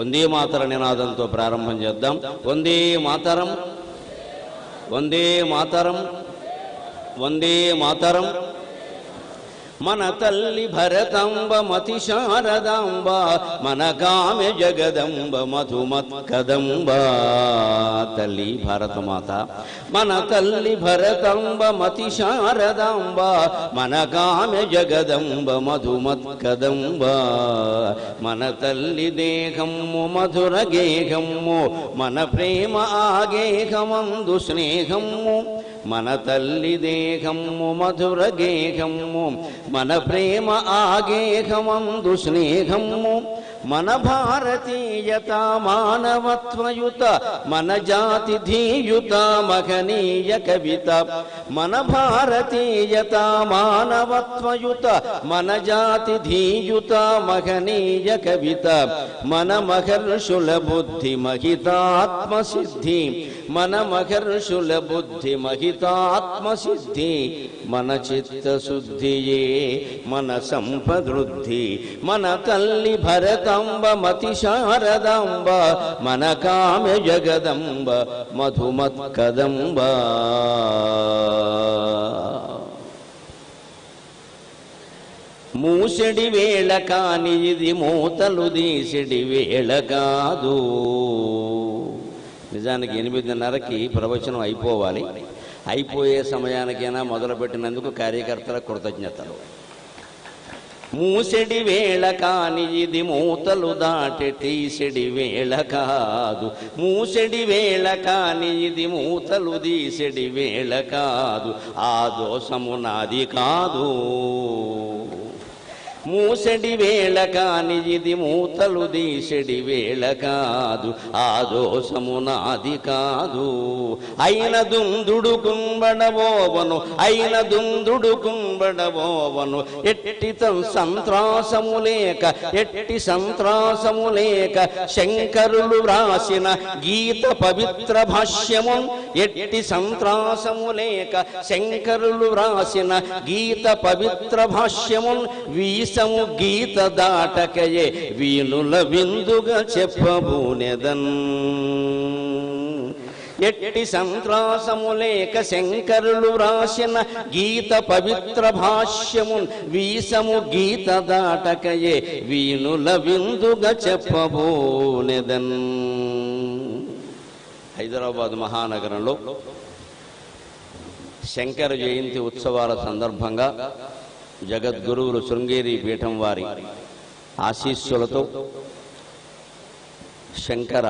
వందే మాతర నినాదంతో ప్రారంభం చేద్దాం. వందే మాతరం, వందే మాతరం, వందే మాతరం. మన తల్లి భరతాంబ మతి శారదాంబ, మన కామె జగదంబ మధుమత్కదంబ. తల్లి భారతమాత, మన తల్లి భరతాంబ మతి శారదాంబ, మన కామె జగదంబ మధుమత్కదంబ. మన తల్లి దేహము మధుర గేహము, మన ప్రేమ ఆగేహమందు స్నేహము. మన తల్లి దేహము మధుర గేహము, మన ప్రేమ ఆగేహమందు స్నేహము. మన భారతీయత మానవత్వయుత, మన జాతి ధీయుత మహనీయ కవిత. మన భారతీయత మానవత్వయుత, మన జాతి ధీయుత మహనీయ కవిత. మన మహర్షుల బుద్ధి మహితాత్మసిద్ధి, మన మహర్షుల బుద్ధి మహితాత్మసిద్ధి. మన చిత్తశుద్ధియే మన సంపదృద్ధి. మన తల్లి భరతాంబ మతి శారదాంబ, మన కామె జగదంబ మధుమత్కదంబ. మూసెడి వేళ కాని ఇది మూతలు తీసెడి వేళ కాదు. నిజానికి 8:30కి ప్రవచనం అయిపోవాలి. అయిపోయే సమయానికైనా మొదలుపెట్టినందుకు కార్యకర్తల కృతజ్ఞతలు. మూసెడి వేళ కాని ఇది మూతలు దాటి తీసెడి వేళ కాదు. మూసెడి వేళ కాని ఇది మూతలు తీసెడి వేళ కాదు. ఆ దోషము నాది కాదు. మూసెడి వేళ కాని ఇది మూతలు తీసెడి వేళ కాదు. ఆ దోషము నాది కాదు. అయిన దుందుడు కుంబడబోవను, అయిన దుందుడు కుంబడబోవను. ఎట్టి సంత్రాసము లేక, ఎట్టి సంత్రాసము లేక శంకరులు వ్రాసిన గీత పవిత్ర భాష్యము. ఎట్టి సంత్రాసము లేక శంకరులు వ్రాసిన గీత పవిత్ర భాష్యము. వీసము గీత దాటకయే వీణుల విందుగా చెప్పబూనెదన్. ఎట్టి సంత్రాసము లేక శంకరులు వ్రాసిన గీత పవిత్ర భాష్యము. వీసము గీత దాటకయే వీణుల విందుగా చెప్పబూనెదన్. హైదరాబాద్ మహానగరంలో శంకర జయంతి ఉత్సవాల సందర్భంగా జగద్గురువులు శృంగేరి పీఠం వారి ఆశీస్సులతో శంకర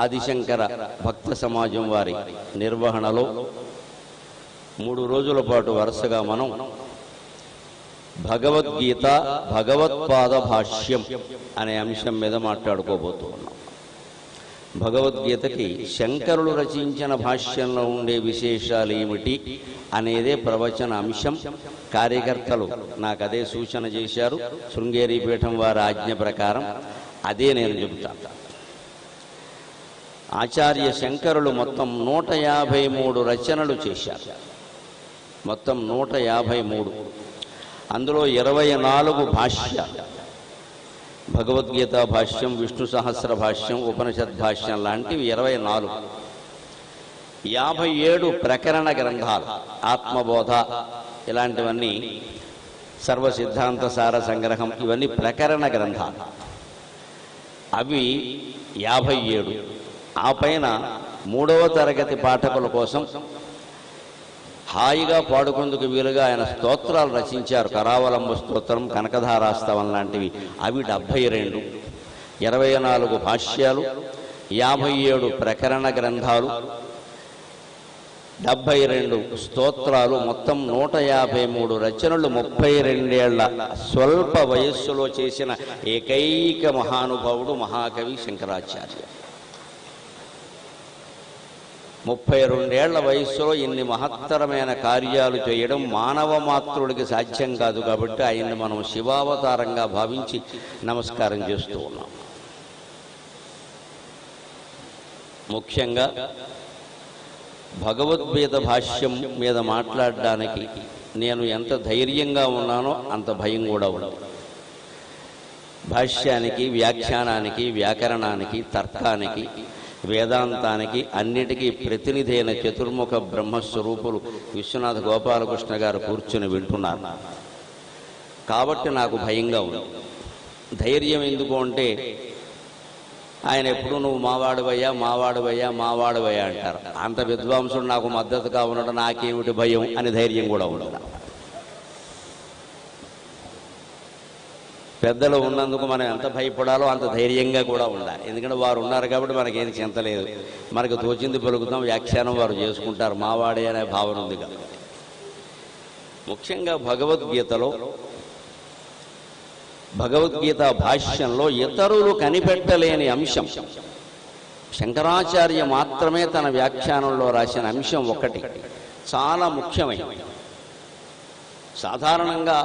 ఆదిశంకర భక్త సమాజం వారి నిర్వహణలో 3 రోజుల పాటు వరుసగా మనం భగవద్గీత భగవత్పాద భాష్యం అనే అంశం మీద మాట్లాడుకోబోతున్నాం. భగవద్గీతకి శంకరులు రచించిన భాష్యంలో ఉండే విశేషాలు ఏమిటి అనేదే ప్రవచన అంశం. కార్యకర్తలు నాకు అదే సూచన చేశారు. శృంగేరి పీఠం వారి ఆజ్ఞ ప్రకారం అదే నేను చెబుతాను. ఆచార్య శంకరులు మొత్తం 153 రచనలు చేశారు. మొత్తం 153. అందులో 24 భాష్యాలు. భగవద్గీత భాష్యం, విష్ణు సహస్ర భాష్యం, ఉపనిషద్ భాష్యం లాంటివి 24. 57 ప్రకరణ గ్రంథాలు. ఆత్మబోధ ఇలాంటివన్నీ, సర్వ సిద్ధాంత సార సంగ్రహం, ఇవన్నీ ప్రకరణ గ్రంథాలు. అవి 57. ఆ పైన 3వ తరగతి పాఠకుల కోసం హాయిగా పాడుకుందుకు వీలుగా ఆయన స్తోత్రాలు రచించారు. కరావలంబ స్తోత్రం, కనకధారాస్తవం లాంటివి. అవి 72. 24 భాష్యాలు, 57 ప్రకరణ గ్రంథాలు, 72 స్తోత్రాలు, మొత్తం 153 రచనలు. 32 ఏళ్ల స్వల్ప వయస్సులో చేసిన ఏకైక మహానుభావుడు మహాకవి శంకరాచార్య. 32 ఏళ్ల వయస్సులో ఇన్ని మహత్తరమైన కార్యాలు చేయడం మానవ మాత్రుడికి సాధ్యం కాదు. కాబట్టి ఆయన్ని మనం శివావతారంగా భావించి నమస్కారం చేస్తూ ఉన్నాం. ముఖ్యంగా భగవద్గీత భాష్యం మీద మాట్లాడడానికి నేను ఎంత ధైర్యంగా ఉన్నానో అంత భయం కూడా ఉంది. భాష్యానికి, వ్యాఖ్యానానికి, వ్యాకరణానికి, తర్కానికి, వేదాంతానికి అన్నిటికీ ప్రతినిధి అయిన చతుర్ముఖ బ్రహ్మస్వరూపులు విశ్వనాథ గోపాలకృష్ణ గారు కూర్చుని వింటున్నారు. కాబట్టి నాకు భయంగా ఉంది. ధైర్యం ఎందుకు అంటే ఆయన ఎప్పుడు నువ్వు మావాడువయ్యా మావాడువయ్యా మావాడువయ్యా అంటారు. అంత విద్వాంసుడు నాకు మద్దతుగా ఉండడం నాకేమిటి భయం అని ధైర్యం కూడా ఉండదు. పెద్దలు ఉన్నందుకు మనం ఎంత భయపడాలో అంత ధైర్యంగా కూడా ఉండాలి. ఎందుకంటే వారు ఉన్నారు కాబట్టి మనకేం చింత లేదు. మనకు తోచింది పలుకుతాం, వ్యాఖ్యానం వారు చేసుకుంటారు. మావాడే అనే భావన ఉంది కాబట్టి. ముఖ్యంగా భగవద్గీత భాష్యంలో ఇతరులు కనిపెట్టలేని అంశం, శంకరాచార్య మాత్రమే తన వ్యాఖ్యానంలో రాసిన అంశం ఒకటి చాలా ముఖ్యమైనది. సాధారణంగా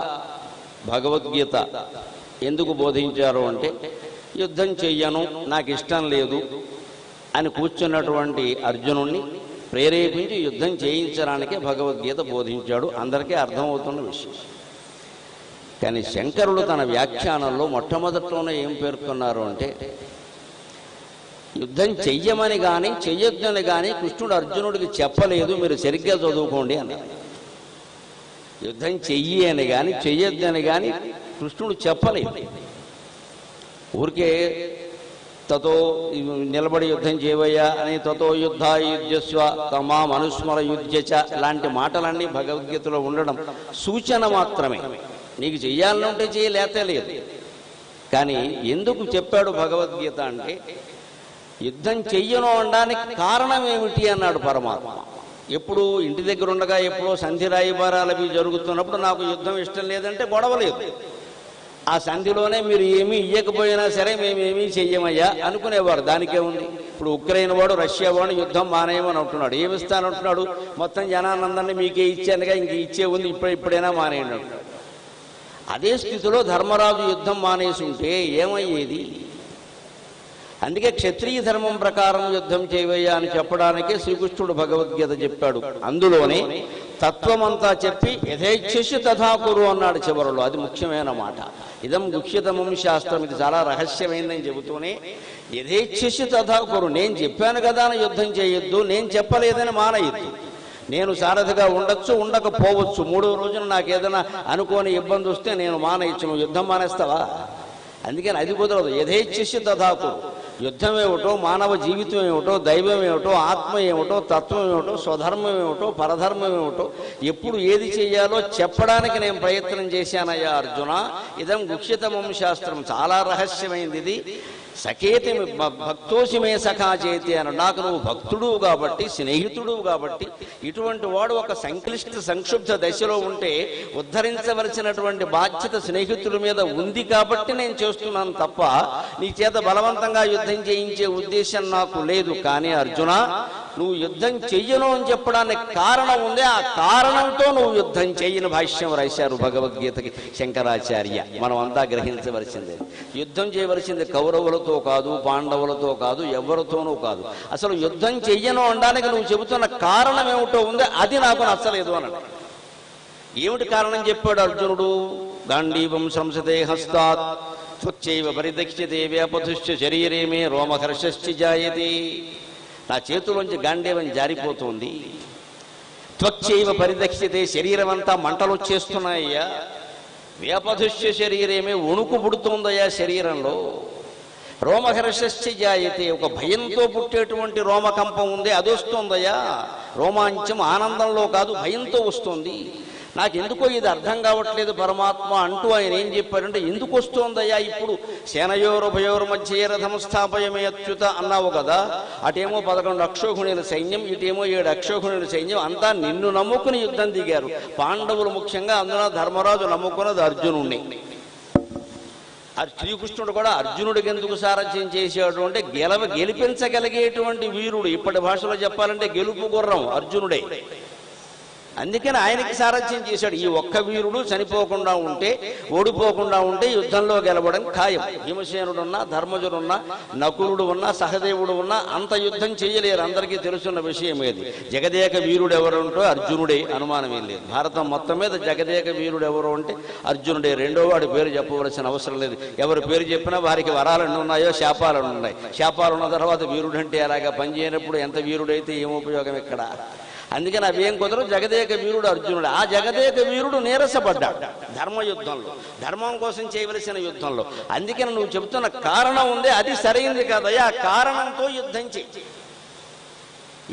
భగవద్గీత ఎందుకు బోధించారు అంటే, యుద్ధం చెయ్యను, నాకు ఇష్టం లేదు అని కూర్చున్నటువంటి అర్జునుణ్ణి ప్రేరేపించి యుద్ధం చేయించడానికే భగవద్గీత బోధించాడు. అందరికీ అర్థమవుతున్న విషయం. కానీ శంకరులు తన వ్యాఖ్యానంలో మొట్టమొదట్లోనే ఏం పేర్కొన్నారు అంటే, యుద్ధం చెయ్యమని కానీ చెయ్యొద్దని కానీ కృష్ణుడు అర్జునుడికి చెప్పలేదు, మీరు సరిగ్గా చదువుకోండి అన్నారు. యుద్ధం చెయ్యి అని కానీ చెయ్యొద్దని కానీ కృష్ణుడు చెప్పలేదు. ఊరికే తతో నిలబడి యుద్ధం చేయవయ్యా అని తతో యుద్ధస్వ తమా మనుస్మర యుధ్యచ లాంటి మాటలన్నీ భగవద్గీతలో ఉండడం సూచన మాత్రమే. నీకు చెయ్యాలనుంటే చేయలేతే లేదు. కానీ ఎందుకు చెప్పాడు భగవద్గీత అంటే, యుద్ధం చెయ్యను అనడానికి కారణం ఏమిటి అన్నాడు పరమాత్మ. ఎప్పుడు ఇంటి దగ్గర ఉండగా ఎప్పుడో సంధి రాయబారాలు అవి జరుగుతున్నప్పుడు నాకు యుద్ధం ఇష్టం లేదంటే గొడవ లేదు. ఆ సంధిలోనే మీరు ఏమీ ఇయ్యకపోయినా సరే మేమేమీ చెయ్యమయ్యా అనుకునేవారు. దానికే ఉంది. ఇప్పుడు ఉక్రెయిన్ వాడు రష్యా వాడు యుద్ధం మానేయమని అంటున్నాడు. ఏమిస్తానంటున్నాడు? మొత్తం జనానందరినీ మీకే ఇచ్చానుగా, ఇంక ఇచ్చే ఉంది, ఇప్పుడైనా మానేయండి అంటున్నాడు. అదే స్థితిలో ధర్మరాజు యుద్ధం మానేసి ఉంటే ఏమయ్యేది? అందుకే క్షత్రియ ధర్మం ప్రకారం యుద్ధం చేయవయ్యా అని చెప్పడానికే శ్రీకృష్ణుడు భగవద్గీత చెప్పాడు. అందులోనే తత్వమంతా చెప్పి యథేచ్ఛసి తథాకురు అన్నాడు చివరిలో. అది ముఖ్యమైన మాట. ఇదం గుహ్యతమం శాస్త్రం, ఇది చాలా రహస్యమైందని చెబుతూనే యథేచ్ఛసి తథాకురు, నేను చెప్పాను కదా అని యుద్ధం చేయొద్దు, నేను చెప్పలేదని మానేయద్దు. నేను సారథిగా ఉండొచ్చు, ఉండకపోవచ్చు. మూడో రోజున నాకు ఏదైనా అనుకోని ఇబ్బంది వస్తే నేను మానేయచ్చు. నువ్వు యుద్ధం మానేస్తావా? అందుకని అది కుదరదు. యథేచ్ఛసి తథాకురు. యుద్ధం ఏమిటో, మానవ జీవితం ఏమిటో, దైవం ఏమిటో, ఆత్మ ఏమిటో, తత్వం ఏమిటో, స్వధర్మం ఏమిటో, పరధర్మం ఏమిటో, ఎప్పుడు ఏది చేయాలో చెప్పడానికి నేను ప్రయత్నం చేశానయ్యా అర్జున. ఇదం గుహ్యతమం శాస్త్రం, చాలా రహస్యమైంది ఇది. సఖేతి భక్తోసి మే సఖా చేతి అని, నాకు నువ్వు భక్తుడు కాబట్టి, స్నేహితుడు కాబట్టి, ఇటువంటి వాడు ఒక సంక్లిష్ట సంక్షుబ్ధ దశలో ఉంటే ఉద్ధరించవలసినటువంటి బాధ్యత స్నేహితుల మీద ఉంది కాబట్టి నేను చేస్తున్నాను తప్ప నీ చేత బలవంతంగా యుద్ధం చేయించే ఉద్దేశం నాకు లేదు. కానీ అర్జున, నువ్వు యుద్ధం చెయ్యను అని చెప్పడానికి కారణం ఉంది. ఆ కారణంతో నువ్వు యుద్ధం చెయ్యని భాష్యం రాశారు భగవద్గీతకి శంకరాచార్య. మనం అంతా గ్రహించవలసిందే. యుద్ధం చేయవలసింది కౌరవులతో కాదు, పాండవులతో కాదు, ఎవరితోనూ కాదు. అసలు యుద్ధం చెయ్యను అనడానికి నువ్వు చెబుతున్న కారణం ఏమిటో ఉంది, అది నాకు నచ్చలేదు అన్నాడు. ఏమిటి కారణం చెప్పాడు అర్జునుడు? గాంధీవం సంసతే హస్తాత్ త్వచ్చైవ పరిదక్ష్యతే వ్యాపధుశ్చ శరీరే మే రోమహర్షశ్చ జాయతే. నా చేతులోంచి గాంధీవం జారిపోతుంది. త్వచ్చైవ పరిదక్ష్యతే, శరీరం అంతా మంటలు వచ్చేస్తున్నాయ్యా. వ్యాపధుశ్చ శరీరమే, వణుకు పుడుతుందయ్యా శరీరంలో. రోమహర్షశ్చ జాయతే, ఒక భయంతో పుట్టేటువంటి రోమకంపం ఉంది, అది వస్తుందయ్యా. రోమాంచం ఆనందంలో కాదు, భయంతో వస్తుంది. నాకు ఎందుకో ఇది అర్థం కావట్లేదు పరమాత్మ అంటూ ఆయన ఏం చెప్పారంటే, ఎందుకు వస్తోందయ్యా ఇప్పుడు? సేనయోరుభయోరు మధ్య రథం స్థాపయమే అచ్యుత అన్నావు కదా. అటేమో 11 అక్షోహిణుల సైన్యం, ఇటేమో 7 అక్షోహిణుల సైన్యం, అంతా నిన్ను నమ్ముకుని యుద్ధం దిగారు. పాండవులు ముఖ్యంగా, అందులో ధర్మరాజు నమ్ముకున్నది అర్జునుణ్ణి. శ్రీకృష్ణుడు కూడా అర్జునుడికి ఎందుకు సారథ్యం చేశాడు అంటే, గెలిపించగలిగేటువంటి వీరుడు. ఇప్పటి భాషలో చెప్పాలంటే గెలుపు గుర్రం అర్జునుడే. అందుకని ఆయనకి సారథ్యం చేశాడు. ఈ ఒక్క వీరుడు చనిపోకుండా ఉంటే, ఓడిపోకుండా ఉంటే యుద్ధంలో గెలవడం ఖాయం. భీమసేనుడున్నా, ధర్మజుడున్నా, నకులుడు ఉన్నా, సహదేవుడు ఉన్నా అంత యుద్ధం చేయలేరు. అందరికీ తెలుసున్న విషయం ఏది. జగదేక వీరుడు ఎవరు ఉంటో అర్జునుడే, అనుమానం ఏం లేదు. భారతం మొత్తం మీద జగదేక వీరుడు ఎవరు అంటే అర్జునుడే. రెండో వాడి పేరు చెప్పవలసిన అవసరం లేదు. ఎవరి పేరు చెప్పినా వారికి వరాలన్నీ ఉన్నాయో శాపాలను ఉన్నాయి. శాపాలు ఉన్న తర్వాత వీరుడు అంటే అలాగా పనిచేయనప్పుడు ఎంత వీరుడైతే ఏం ఉపయోగం ఇక్కడ? అందుకని అవేం కుదరవు. జగదేక వీరుడు అర్జునుడు. ఆ జగదేక వీరుడు నీరసపడ్డాడు ధర్మయుద్ధంలో, ధర్మం కోసం చేయవలసిన యుద్ధంలో. అందుకని నువ్వు చెబుతున్న కారణం ఉంది, అది సరైనది కాదయ్యా. ఆ కారణంతో యుద్ధం చేయి.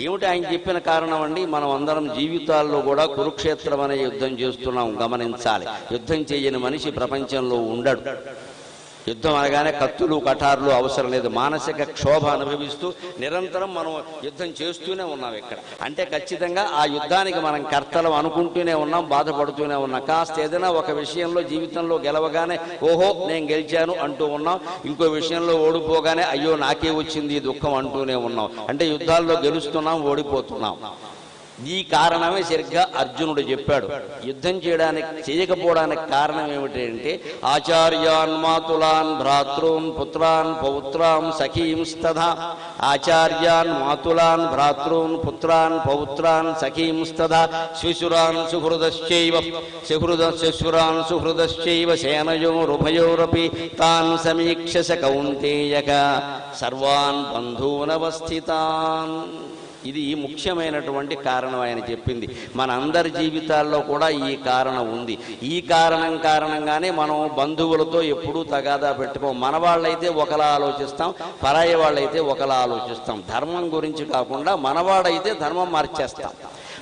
ఏమిటి ఆయన చెప్పిన కారణం అండి? మనం అందరం జీవితాల్లో కూడా కురుక్షేత్రం అనే యుద్ధం చేస్తున్నాం. గమనించాలి, యుద్ధం చేయని మనిషి ప్రపంచంలో ఉండడు. యుద్ధం అనగానే కత్తులు కటార్లు అవసరం లేదు. మానసిక క్షోభ అనుభవిస్తూ నిరంతరం మనం యుద్ధం చేస్తూనే ఉన్నాం ఇక్కడ. అంటే ఖచ్చితంగా ఆ యుద్ధానికి మనం కర్తలం అనుకుంటూనే ఉన్నాం, బాధపడుతూనే ఉన్నాం. కాస్త ఏదైనా ఒక విషయంలో జీవితంలో గెలవగానే ఓహో నేను గెలిచాను అంటూ ఉన్నాం. ఇంకో విషయంలో ఓడిపోగానే అయ్యో నాకే వచ్చింది దుఃఖం అంటూనే ఉన్నాం. అంటే యుద్ధాల్లో గెలుస్తున్నాం, ఓడిపోతున్నాం. ఈ కారణమే సరిగ్గా అర్జునుడు చెప్పాడు. యుద్ధం చేయకపోవడానికి కారణం ఏమిటంటే ఆచార్యాన్ మాతులాన్ భ్రాతృన్ పుత్రాన్ పౌత్రాం సఖీంస్తథా. ఆచార్యాన్ మాతులాన్ భ్రాతృన్ పుత్రాన్ పౌత్రాన్ సఖీంస్తథా శిశురాన్ సుహృదశ్చైవ శిశురాన్ సుహృదశ్చైవ సేనయోరుభయోరపి తాన్ సమీక్షస కౌంతేయక సర్వాన్ బంధూనవస్థితాన్. ఇది ముఖ్యమైనటువంటి కారణం ఆయన చెప్పింది. మన అందరి జీవితాల్లో కూడా ఈ కారణం ఉంది. ఈ కారణంగానే మనం బంధువులతో ఎప్పుడూ తగాదా పెట్టుకోం. మన వాళ్ళైతే ఒకలా ఆలోచిస్తాం, పరాయి వాళ్ళైతే ఒకలా ఆలోచిస్తాం. ధర్మం గురించి కాకుండా మనవాడైతే ధర్మం మార్చేస్తాం,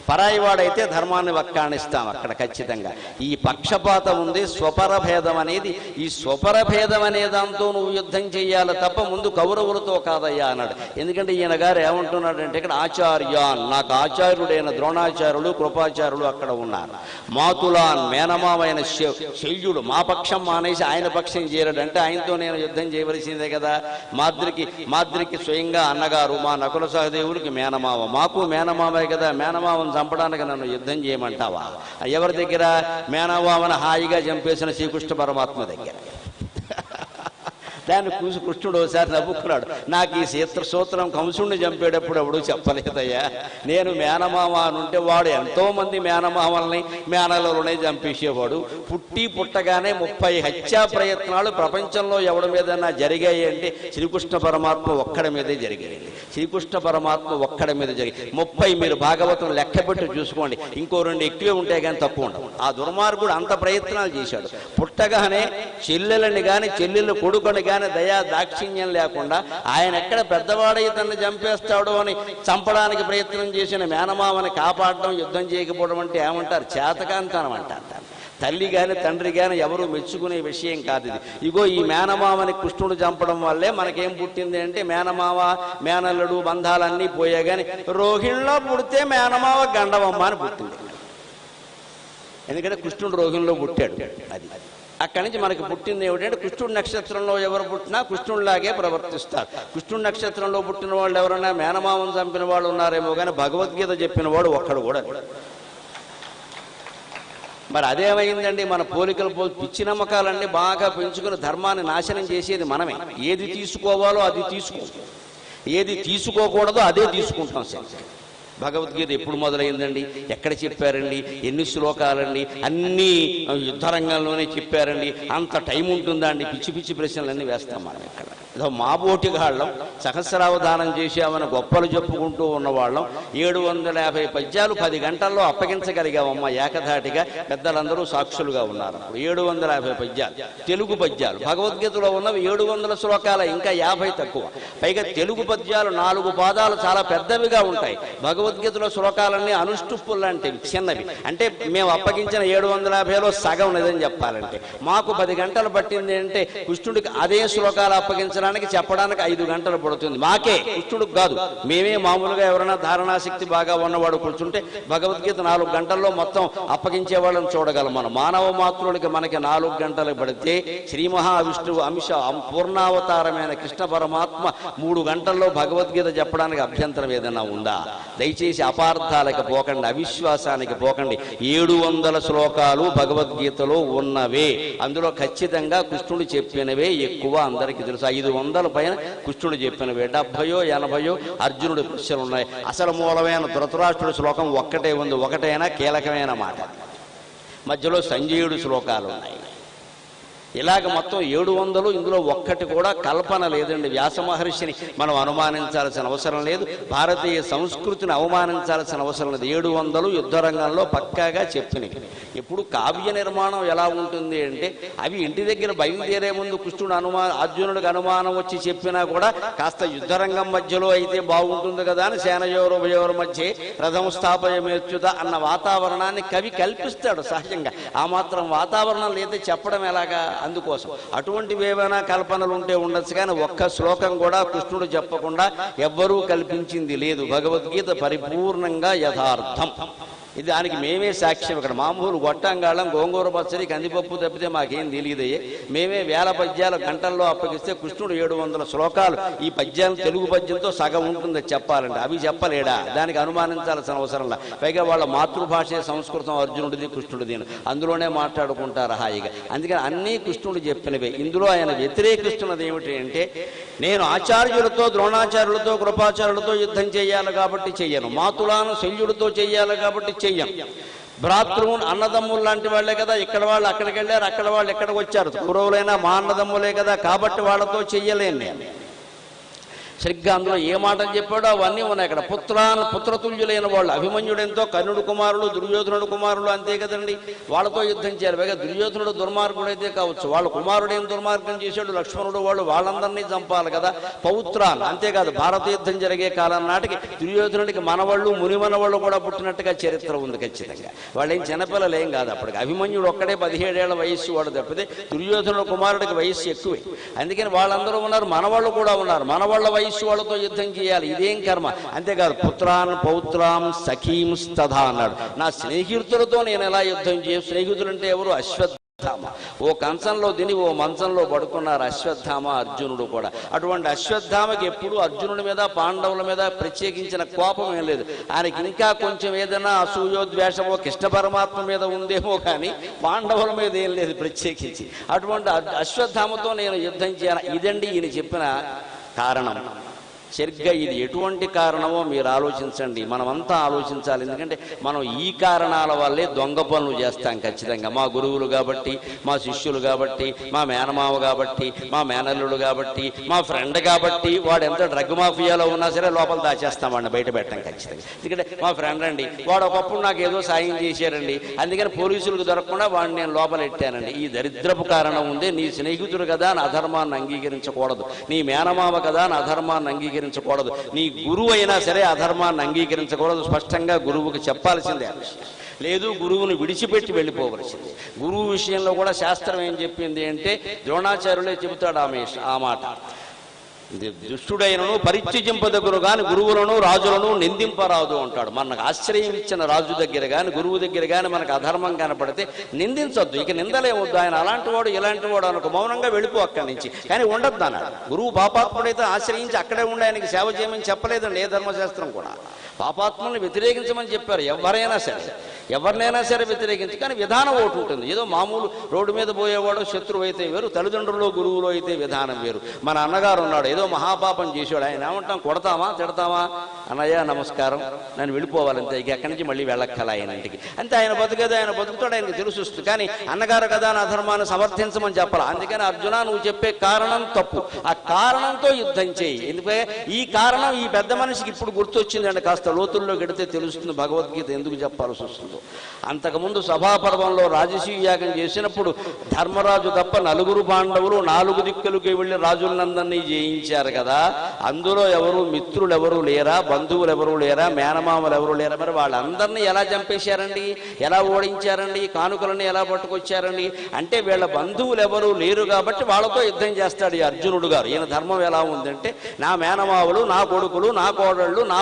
పరాయివాడైతే ధర్మాన్ని వక్కాణిస్తాం. అక్కడ ఖచ్చితంగా ఈ పక్షపాతం ఉంది. స్వపరభేదం అనేది, ఈ స్వపరభేదం అనే దాంతో నువ్వు యుద్ధం చెయ్యాలి తప్ప ముందు కౌరవులతో కాదయ్యా అన్నాడు. ఎందుకంటే ఈయన గారు ఏమంటున్నాడంటే ఇక్కడ ఆచార్యాన్, నాకు ఆచార్యుడైన ద్రోణాచార్యులు కృపాచార్యులు అక్కడ ఉన్నారు. మాతులాన్, మేనమామైన శల్యుడు మా పక్షం మానేసి ఆయన పక్షం చేరడంటే ఆయనతో నేను యుద్ధం చేయవలసిందే కదా. మాద్రికి స్వయంగా అన్నగారు, మా నకుల సహదేవులకి మేనమావ, మాకు మేనమావే కదా. మేనమావను చంపడానికి నన్ను యుద్ధం చేయమంటావా? ఎవరి దగ్గర? మేనమావను హాయిగా చంపేసిన శ్రీకృష్ణ పరమాత్మ దగ్గర. దాన్ని చూసి కృష్ణుడు ఒకసారి నవ్వుకున్నాడు. నాకు ఈ సూత్రం కంసుడిని చంపేటప్పుడు ఎవడు చెప్పలేదయ్యా. నేను మేనమామ అనుంటే వాడు ఎంతో మంది మేనమామల్ని మేనలలోనే చంపేసేవాడు. పుట్టగానే 30 హత్యా ప్రయత్నాలు ప్రపంచంలో ఎవడి మీదన్నా జరిగాయి అంటే శ్రీకృష్ణ పరమాత్మ ఒక్కడి మీదే జరిగాయి. శ్రీకృష్ణ పరమాత్మ ఒక్కడి మీద జరిగాయి 30. మీరు భాగవతం లెక్కపెట్టి చూసుకోండి, ఇంకో 2 ఎక్కువే ఉంటాయి కానీ తక్కువ ఉండవు. ఆ దుర్మార్గుడు అంత ప్రయత్నాలు చేశాడు. పుట్టగానే చెల్లెలని కానీ చెల్లెళ్ళు కొడుకుని కానీ దయా దాక్షిణ్యం లేకుండా ఆయన ఎక్కడ పెద్దవాడై తనని చంపేస్తాడో అని చంపడానికి ప్రయత్నం చేసిన మేనమామని కాపాడడం, యుద్ధం చేయకపోవడం అంటే ఏమంటారు? చేతకాంతనం అంటారు. తల్లి కానీ తండ్రి కానీ ఎవరు మెచ్చుకునే విషయం కాదు ఇది. ఇగో ఈ మేనమామని కృష్ణుడు చంపడం వల్లే మనకేం పుట్టింది అంటే మేనమావ మేనల్లుడు బంధాలన్నీ పోయా కానీ రోహిణిలో పుడితే మేనమావ గండవమ్మ అని పుట్టింది. ఎందుకంటే కృష్ణుడు రోహిణిలో పుట్టాడు. అది అక్కడి నుంచి మనకి పుట్టింది ఏమిటంటే కృష్ణుడి నక్షత్రంలో ఎవరు పుట్టినా కృష్ణుడిలాగే ప్రవర్తిస్తారు. కృష్ణుడి నక్షత్రంలో పుట్టిన వాళ్ళు ఎవరైనా మేనమామను చంపిన వాళ్ళు ఉన్నారేమో కానీ భగవద్గీత చెప్పిన వాడు ఒక్కడు కూడా. మరి అదేమైందండి? మన పోలికలు పిచ్చి నమ్మకాలన్నీ బాగా పెంచుకుని ధర్మాన్ని నాశనం చేసేది మనమే. ఏది తీసుకోవాలో అది తీసుకో, ఏది తీసుకోకూడదో అదే తీసుకుంటాం. సార్ భగవద్గీత ఎప్పుడు మొదలైందండి? ఎక్కడ చెప్పారండి? ఎన్ని శ్లోకాలండి? అన్నీ యుద్ధరంగంలోనే చెప్పారండి. అంత టైం ఉంటుందా అండి? పిచ్చి పిచ్చి ప్రశ్నలన్నీ వేస్తాం మనం ఇక్కడ. ఏదో మాబోటిగాళ్ళం సహస్రావధానం చేసామని గొప్పలు చెప్పుకుంటూ ఉన్నవాళ్ళం 750 పద్యాలు 10 గంటల్లో అప్పగించగలిగామమ్మ ఏకధాటిగా. పెద్దలందరూ సాక్షులుగా ఉన్నారు. 750 పద్యాలు తెలుగు పద్యాలు. భగవద్గీతలో ఉన్నవి 700 శ్లోకాల, ఇంకా 50 తక్కువ. పైగా తెలుగు పద్యాలు 4 పాదాలు చాలా పెద్దవిగా ఉంటాయి. భగవద్గీతలో శ్లోకాలన్నీ అనుష్టుప్పులు లాంటివి, చిన్నవి. అంటే మేము అప్పగించిన 750లో సగం నిజం చెప్పాలంటే. మాకు 10 గంటలు పట్టింది అంటే కృష్ణుడికి అదే శ్లోకాలు అప్పగించడానికి చెప్పడానికి 5 గంటలు పడుతుంది. ఉపయోగపడుతుంది. మాకే, కృష్ణుడికి కాదు. మేమే మామూలుగా ఎవరైనా ధారణాశక్తి బాగా ఉన్నవాడు కూర్చుంటే భగవద్గీత 4 గంటల్లో మొత్తం అప్పగించే వాళ్ళని చూడగలం. మనం మానవ మాతృలకి మనకి 4 గంటలు పడితే శ్రీ మహావిష్ణువు అంశ పూర్ణావతారమైన కృష్ణ పరమాత్మ 3 గంటల్లో భగవద్గీత చెప్పడానికి అభ్యంతరం ఏదైనా ఉందా? దయచేసి అపార్థాలకు పోకండి, అవిశ్వాసానికి పోకండి. 700 శ్లోకాలు భగవద్గీతలో ఉన్నవే. అందులో ఖచ్చితంగా కృష్ణుడు చెప్పినవే ఎక్కువ, అందరికీ తెలుసు. 500 పైన కృష్ణుడు చెప్పినవే, 70 80 అర్జునుడి ప్రశ్నలు ఉన్నాయి. అసలు మూలమైన ధృతరాష్ట్రుడి శ్లోకం ఒక్కటే ఉంది, ఒకటైనా కీలకమైన మాట. మధ్యలో సంజయుడి శ్లోకాలు ఉన్నాయి. ఇలాగ మొత్తం 700. ఇందులో ఒక్కటి కూడా కల్పన లేదండి. వ్యాస మహర్షిని మనం అనుమానించాల్సిన అవసరం లేదు, భారతీయ సంస్కృతిని అవమానించాల్సిన అవసరం లేదు. 700 యుద్ధరంగంలో పక్కాగా చెప్పినవి. ఇప్పుడు కావ్య నిర్మాణం ఎలా ఉంటుంది అంటే, అవి ఇంటి దగ్గర బయలుదేరే ముందు కృష్ణుడు అర్జునుడికి అనుమానం వచ్చి చెప్పినా కూడా కాస్త యుద్ధరంగం మధ్యలో అయితే బాగుంటుంది కదా అని సేనయోరు ఉభయోరు మధ్య రథం స్థాపయమేచ్యుత అన్న వాతావరణాన్ని కవి కల్పిస్తాడు సహజంగా. ఆ మాత్రం వాతావరణం లేదా చెప్పడం ఎలాగా? అందుకోసం అటువంటివి ఏమైనా కల్పనలు ఉంటే ఉండొచ్చు, కానీ ఒక్క శ్లోకం కూడా కృష్ణుడు చెప్పకుండా ఎవ్వరూ కల్పించింది లేదు. భగవద్గీత పరిపూర్ణంగా యథార్థం. ఇది దానికి మేమే సాక్ష్యం. ఇక్కడ మామూలు గొట్టంగాళం గోంగూర పచ్చడి కందిపప్పు తప్పితే మాకేం తెలియదయ్యే. మేమే 1000 పద్యాలు గంటల్లో అప్పగిస్తే కృష్ణుడు 700 శ్లోకాలు ఈ పద్యాలు తెలుగు పద్యంతో సగం ఉంటుంది చెప్పాలంటే. అవి చెప్పలేడా? దానికి అనుమానించాల్సిన అవసరంలా. పైగా వాళ్ళ మాతృభాషే సంస్కృతం, అర్జునుడిది కృష్ణుడిది, అందులోనే మాట్లాడుకుంటారు హాయిగా. అందుకని అన్నీ కృష్ణుడు చెప్పినవే. ఇందులో ఆయన వ్యతిరేకిస్తున్నది ఏమిటి అంటే, నేను ఆచార్యులతో ద్రోణాచార్యులతో కృపాచార్యులతో యుద్ధం చేయాలి కాబట్టి చెయ్యను, మాతులాను శల్యుడితో చెయ్యాలి కాబట్టి చెయ్యం, భ్రాతృవుని అన్నదమ్ములు లాంటి వాళ్లే కదా, ఇక్కడ వాళ్ళు అక్కడికి వెళ్ళారు, అక్కడ వాళ్ళు ఎక్కడికి వచ్చారు, కౌరవులైనా మా అన్నదమ్ములే కదా, కాబట్టి వాళ్ళతో చెయ్యలేను నేను. సరిగ్గా అందులో ఏ మాటలు చెప్పాడో అవన్నీ ఉన్నాయి అక్కడ. పుత్రతుల్యులైన వాళ్ళు అభిమన్యుడెంతో కర్ణుడు కుమారులు, దుర్యోధనుడు కుమారులు అంతే కదండి, వాళ్ళతో యుద్ధం చేయాలి. పైగా దుర్యోధనుడు దుర్మార్గుడైతే కావచ్చు, వాళ్ళ కుమారుడు ఏం దుర్మార్గం చేశాడు లక్ష్మణుడు, వాళ్ళు వాళ్ళందరినీ చంపాలి కదా. పౌత్రాలు అంతేకాదు, భారత యుద్ధం జరిగే కాలం నాటికి దుర్యోధనుడికి మనవాళ్ళు మునిమనవాళ్ళు కూడా పుట్టినట్టుగా చరిత్ర ఉంది ఖచ్చితంగా. వాళ్ళేం చిన్నపిల్లలు ఏం కాదు అప్పటికి. అభిమన్యుడు ఒక్కడే 17 ఏళ్ల వయస్సు వాడు తప్పితే దుర్యోధనుడు కుమారుడికి వయస్సు ఎక్కువే. అందుకని వాళ్ళందరూ ఉన్నారు, మనవాళ్ళు కూడా ఉన్నారు, మనవాళ్ళ వయస్సు వాళ్ళతో యుద్ధం చేయాలి. ఇదేం కర్మ. అంతేకాదు పుత్రాన్ పౌత్రాం సఖీం స్తథా అన్నాడు. నా స్నేహితులతో నేను ఎలా యుద్ధం స్నేహితులు అంటే ఎవరు? అశ్వత్థామ. ఓ కంచంలో తిని ఓ మంచంలో పడుకున్నారు అశ్వత్థామ అర్జునుడు కూడా. అటువంటి అశ్వత్థామకి ఎప్పుడు అర్జునుడి మీద పాండవుల మీద ప్రత్యేకించిన కోపం ఏం లేదు. ఆయనకి ఇంకా కొంచెం ఏదైనా అసూయోద్వేషమో కృష్ణ పరమాత్మ మీద ఉందేమో కానీ పాండవుల మీద ఏం లేదు ప్రత్యేకించి. అటువంటి అశ్వత్థామతో నేను యుద్ధం చేయాలి. ఇదండి ఈయన చెప్పిన కారణం. సరిగ్గా ఇది ఎటువంటి కారణమో మీరు ఆలోచించండి, మనమంతా ఆలోచించాలి. ఎందుకంటే మనం ఈ కారణాల వల్లే దొంగ పనులు చేస్తాం ఖచ్చితంగా. మా గురువులు కాబట్టి, మా శిష్యులు కాబట్టి, మా మేనమావ కాబట్టి, మా మేనల్లుడు కాబట్టి, మా ఫ్రెండ్ కాబట్టి, వాడు ఎంత డ్రగ్ మాఫియాలో ఉన్నా సరే లోపల దాచేస్తామండి, బయట పెట్టాం ఖచ్చితంగా. ఎందుకంటే మా ఫ్రెండ్ అండి, వాడు ఒకప్పుడు నాకు ఏదో సాయం చేశారండి, అందుకని పోలీసులకు దొరకకుండా వాడిని నేను లోపల పెట్టానండి. ఈ దరిద్రపు కారణం ఉంది. నీ స్నేహితుడు కదా నా అధర్మాన్ని అంగీకరించకూడదు, నీ మేనమావ కదా నా అధర్మాన్ని అంగీకరించకూడదు, నీ గురువు అయినా సరే అధర్మాన్ని అంగీకరించకూడదు. స్పష్టంగా గురువుకి చెప్పాల్సిందే. లేదు గురువుని విడిచిపెట్టి వెళ్ళిపోవలసింది. గురువు విషయంలో కూడా శాస్త్రం ఏం చెప్పింది అంటే, ద్రోణాచార్యులే చెబుతాడు ఆ మాట. దుష్టుడైనను పరిత్యజింపదగును గాని గురువులను రాజులను నిందింపరాదు అంటాడు. మనకు ఆశ్రయం ఇచ్చిన రాజు దగ్గర కానీ గురువు దగ్గర కానీ మనకు అధర్మం కనపడితే నిందించొద్దు. ఇక నిందలేమొద్దు. ఆయన అలాంటి వాడు ఇలాంటి వాడు అనుకో, మౌనంగా వెళ్ళిపో అక్కడి నుంచి. కానీ ఉండద్దు అన్నాడు. గురువు పాపాత్ముడైతే ఆశ్రయించి అక్కడే ఉండి ఆయనకి సేవ చేయమని చెప్పలేదండి ఏ ధర్మశాస్త్రం కూడా. పాపాత్మల్ని వ్యతిరేకించమని చెప్పారు. ఎవరినైనా సరే వ్యతిరేకించి, కానీ విధానం ఒకటి ఉంటుంది. ఏదో మామూలు రోడ్డు మీద పోయేవాడు శత్రువు అయితే వేరు, తల్లిదండ్రులు గురువులు అయితే విధానం వేరు. మన అన్నగారు ఉన్నాడు, ఏదో మహాపాపం చేసాడు, ఆయన ఏమంటాం, కొడతామా తిడతామా? అన్నయ్య నమస్కారం, నేను వెళ్ళిపోవాలంతే, ఇక ఎక్కడి నుంచి మళ్ళీ వెళ్ళక్కల ఆయన ఇంటికి అంతే. ఆయన బతుకేదో ఆయన బతుకుతాడు, ఆయనకు తెలుస్తుంది. కానీ అన్నగారు కదా నా ధర్మాన్ని సమర్థించమని చెప్పాలి. అందుకని అర్జున నువ్వు చెప్పే కారణం తప్పు, ఆ కారణంతో యుద్ధం చేయి. ఎందుకంటే ఈ కారణం ఈ పెద్ద మనిషికి ఇప్పుడు గుర్తొచ్చిందండి. కాస్త లోతుల్లో గడితే తెలుస్తుంది భగవద్గీత ఎందుకు చెప్పాల్సి వస్తుంది. వస్తుందో. అంతకుముందు సభాపర్వంలో రాజసూయ యాగం చేసినప్పుడు ధర్మరాజు తప్ప నలుగురు పాండవులు 4 దిక్కులకి వెళ్ళి రాజులందరినీ జయించారు కదా. అందులో ఎవరు మిత్రులు ఎవరు లేరా, బంధువులు ఎవరు లేరా, మేనమామలు ఎవరు లేరా? మరి వాళ్ళందరినీ ఎలా చంపేశారండి, ఎలా ఓడించారండి, కానుకలని ఎలా పట్టుకొచ్చారండి అంటే వీళ్ళ బంధువులు ఎవరు లేరు కాబట్టి వాళ్ళతో యుద్ధం చేస్తాడు ఈ అర్జునుడు గారు. ఈయన ధర్మం ఎలా ఉందంటే, నా మేనమావులు, నా కొడుకులు, నా కోడళ్ళు, నా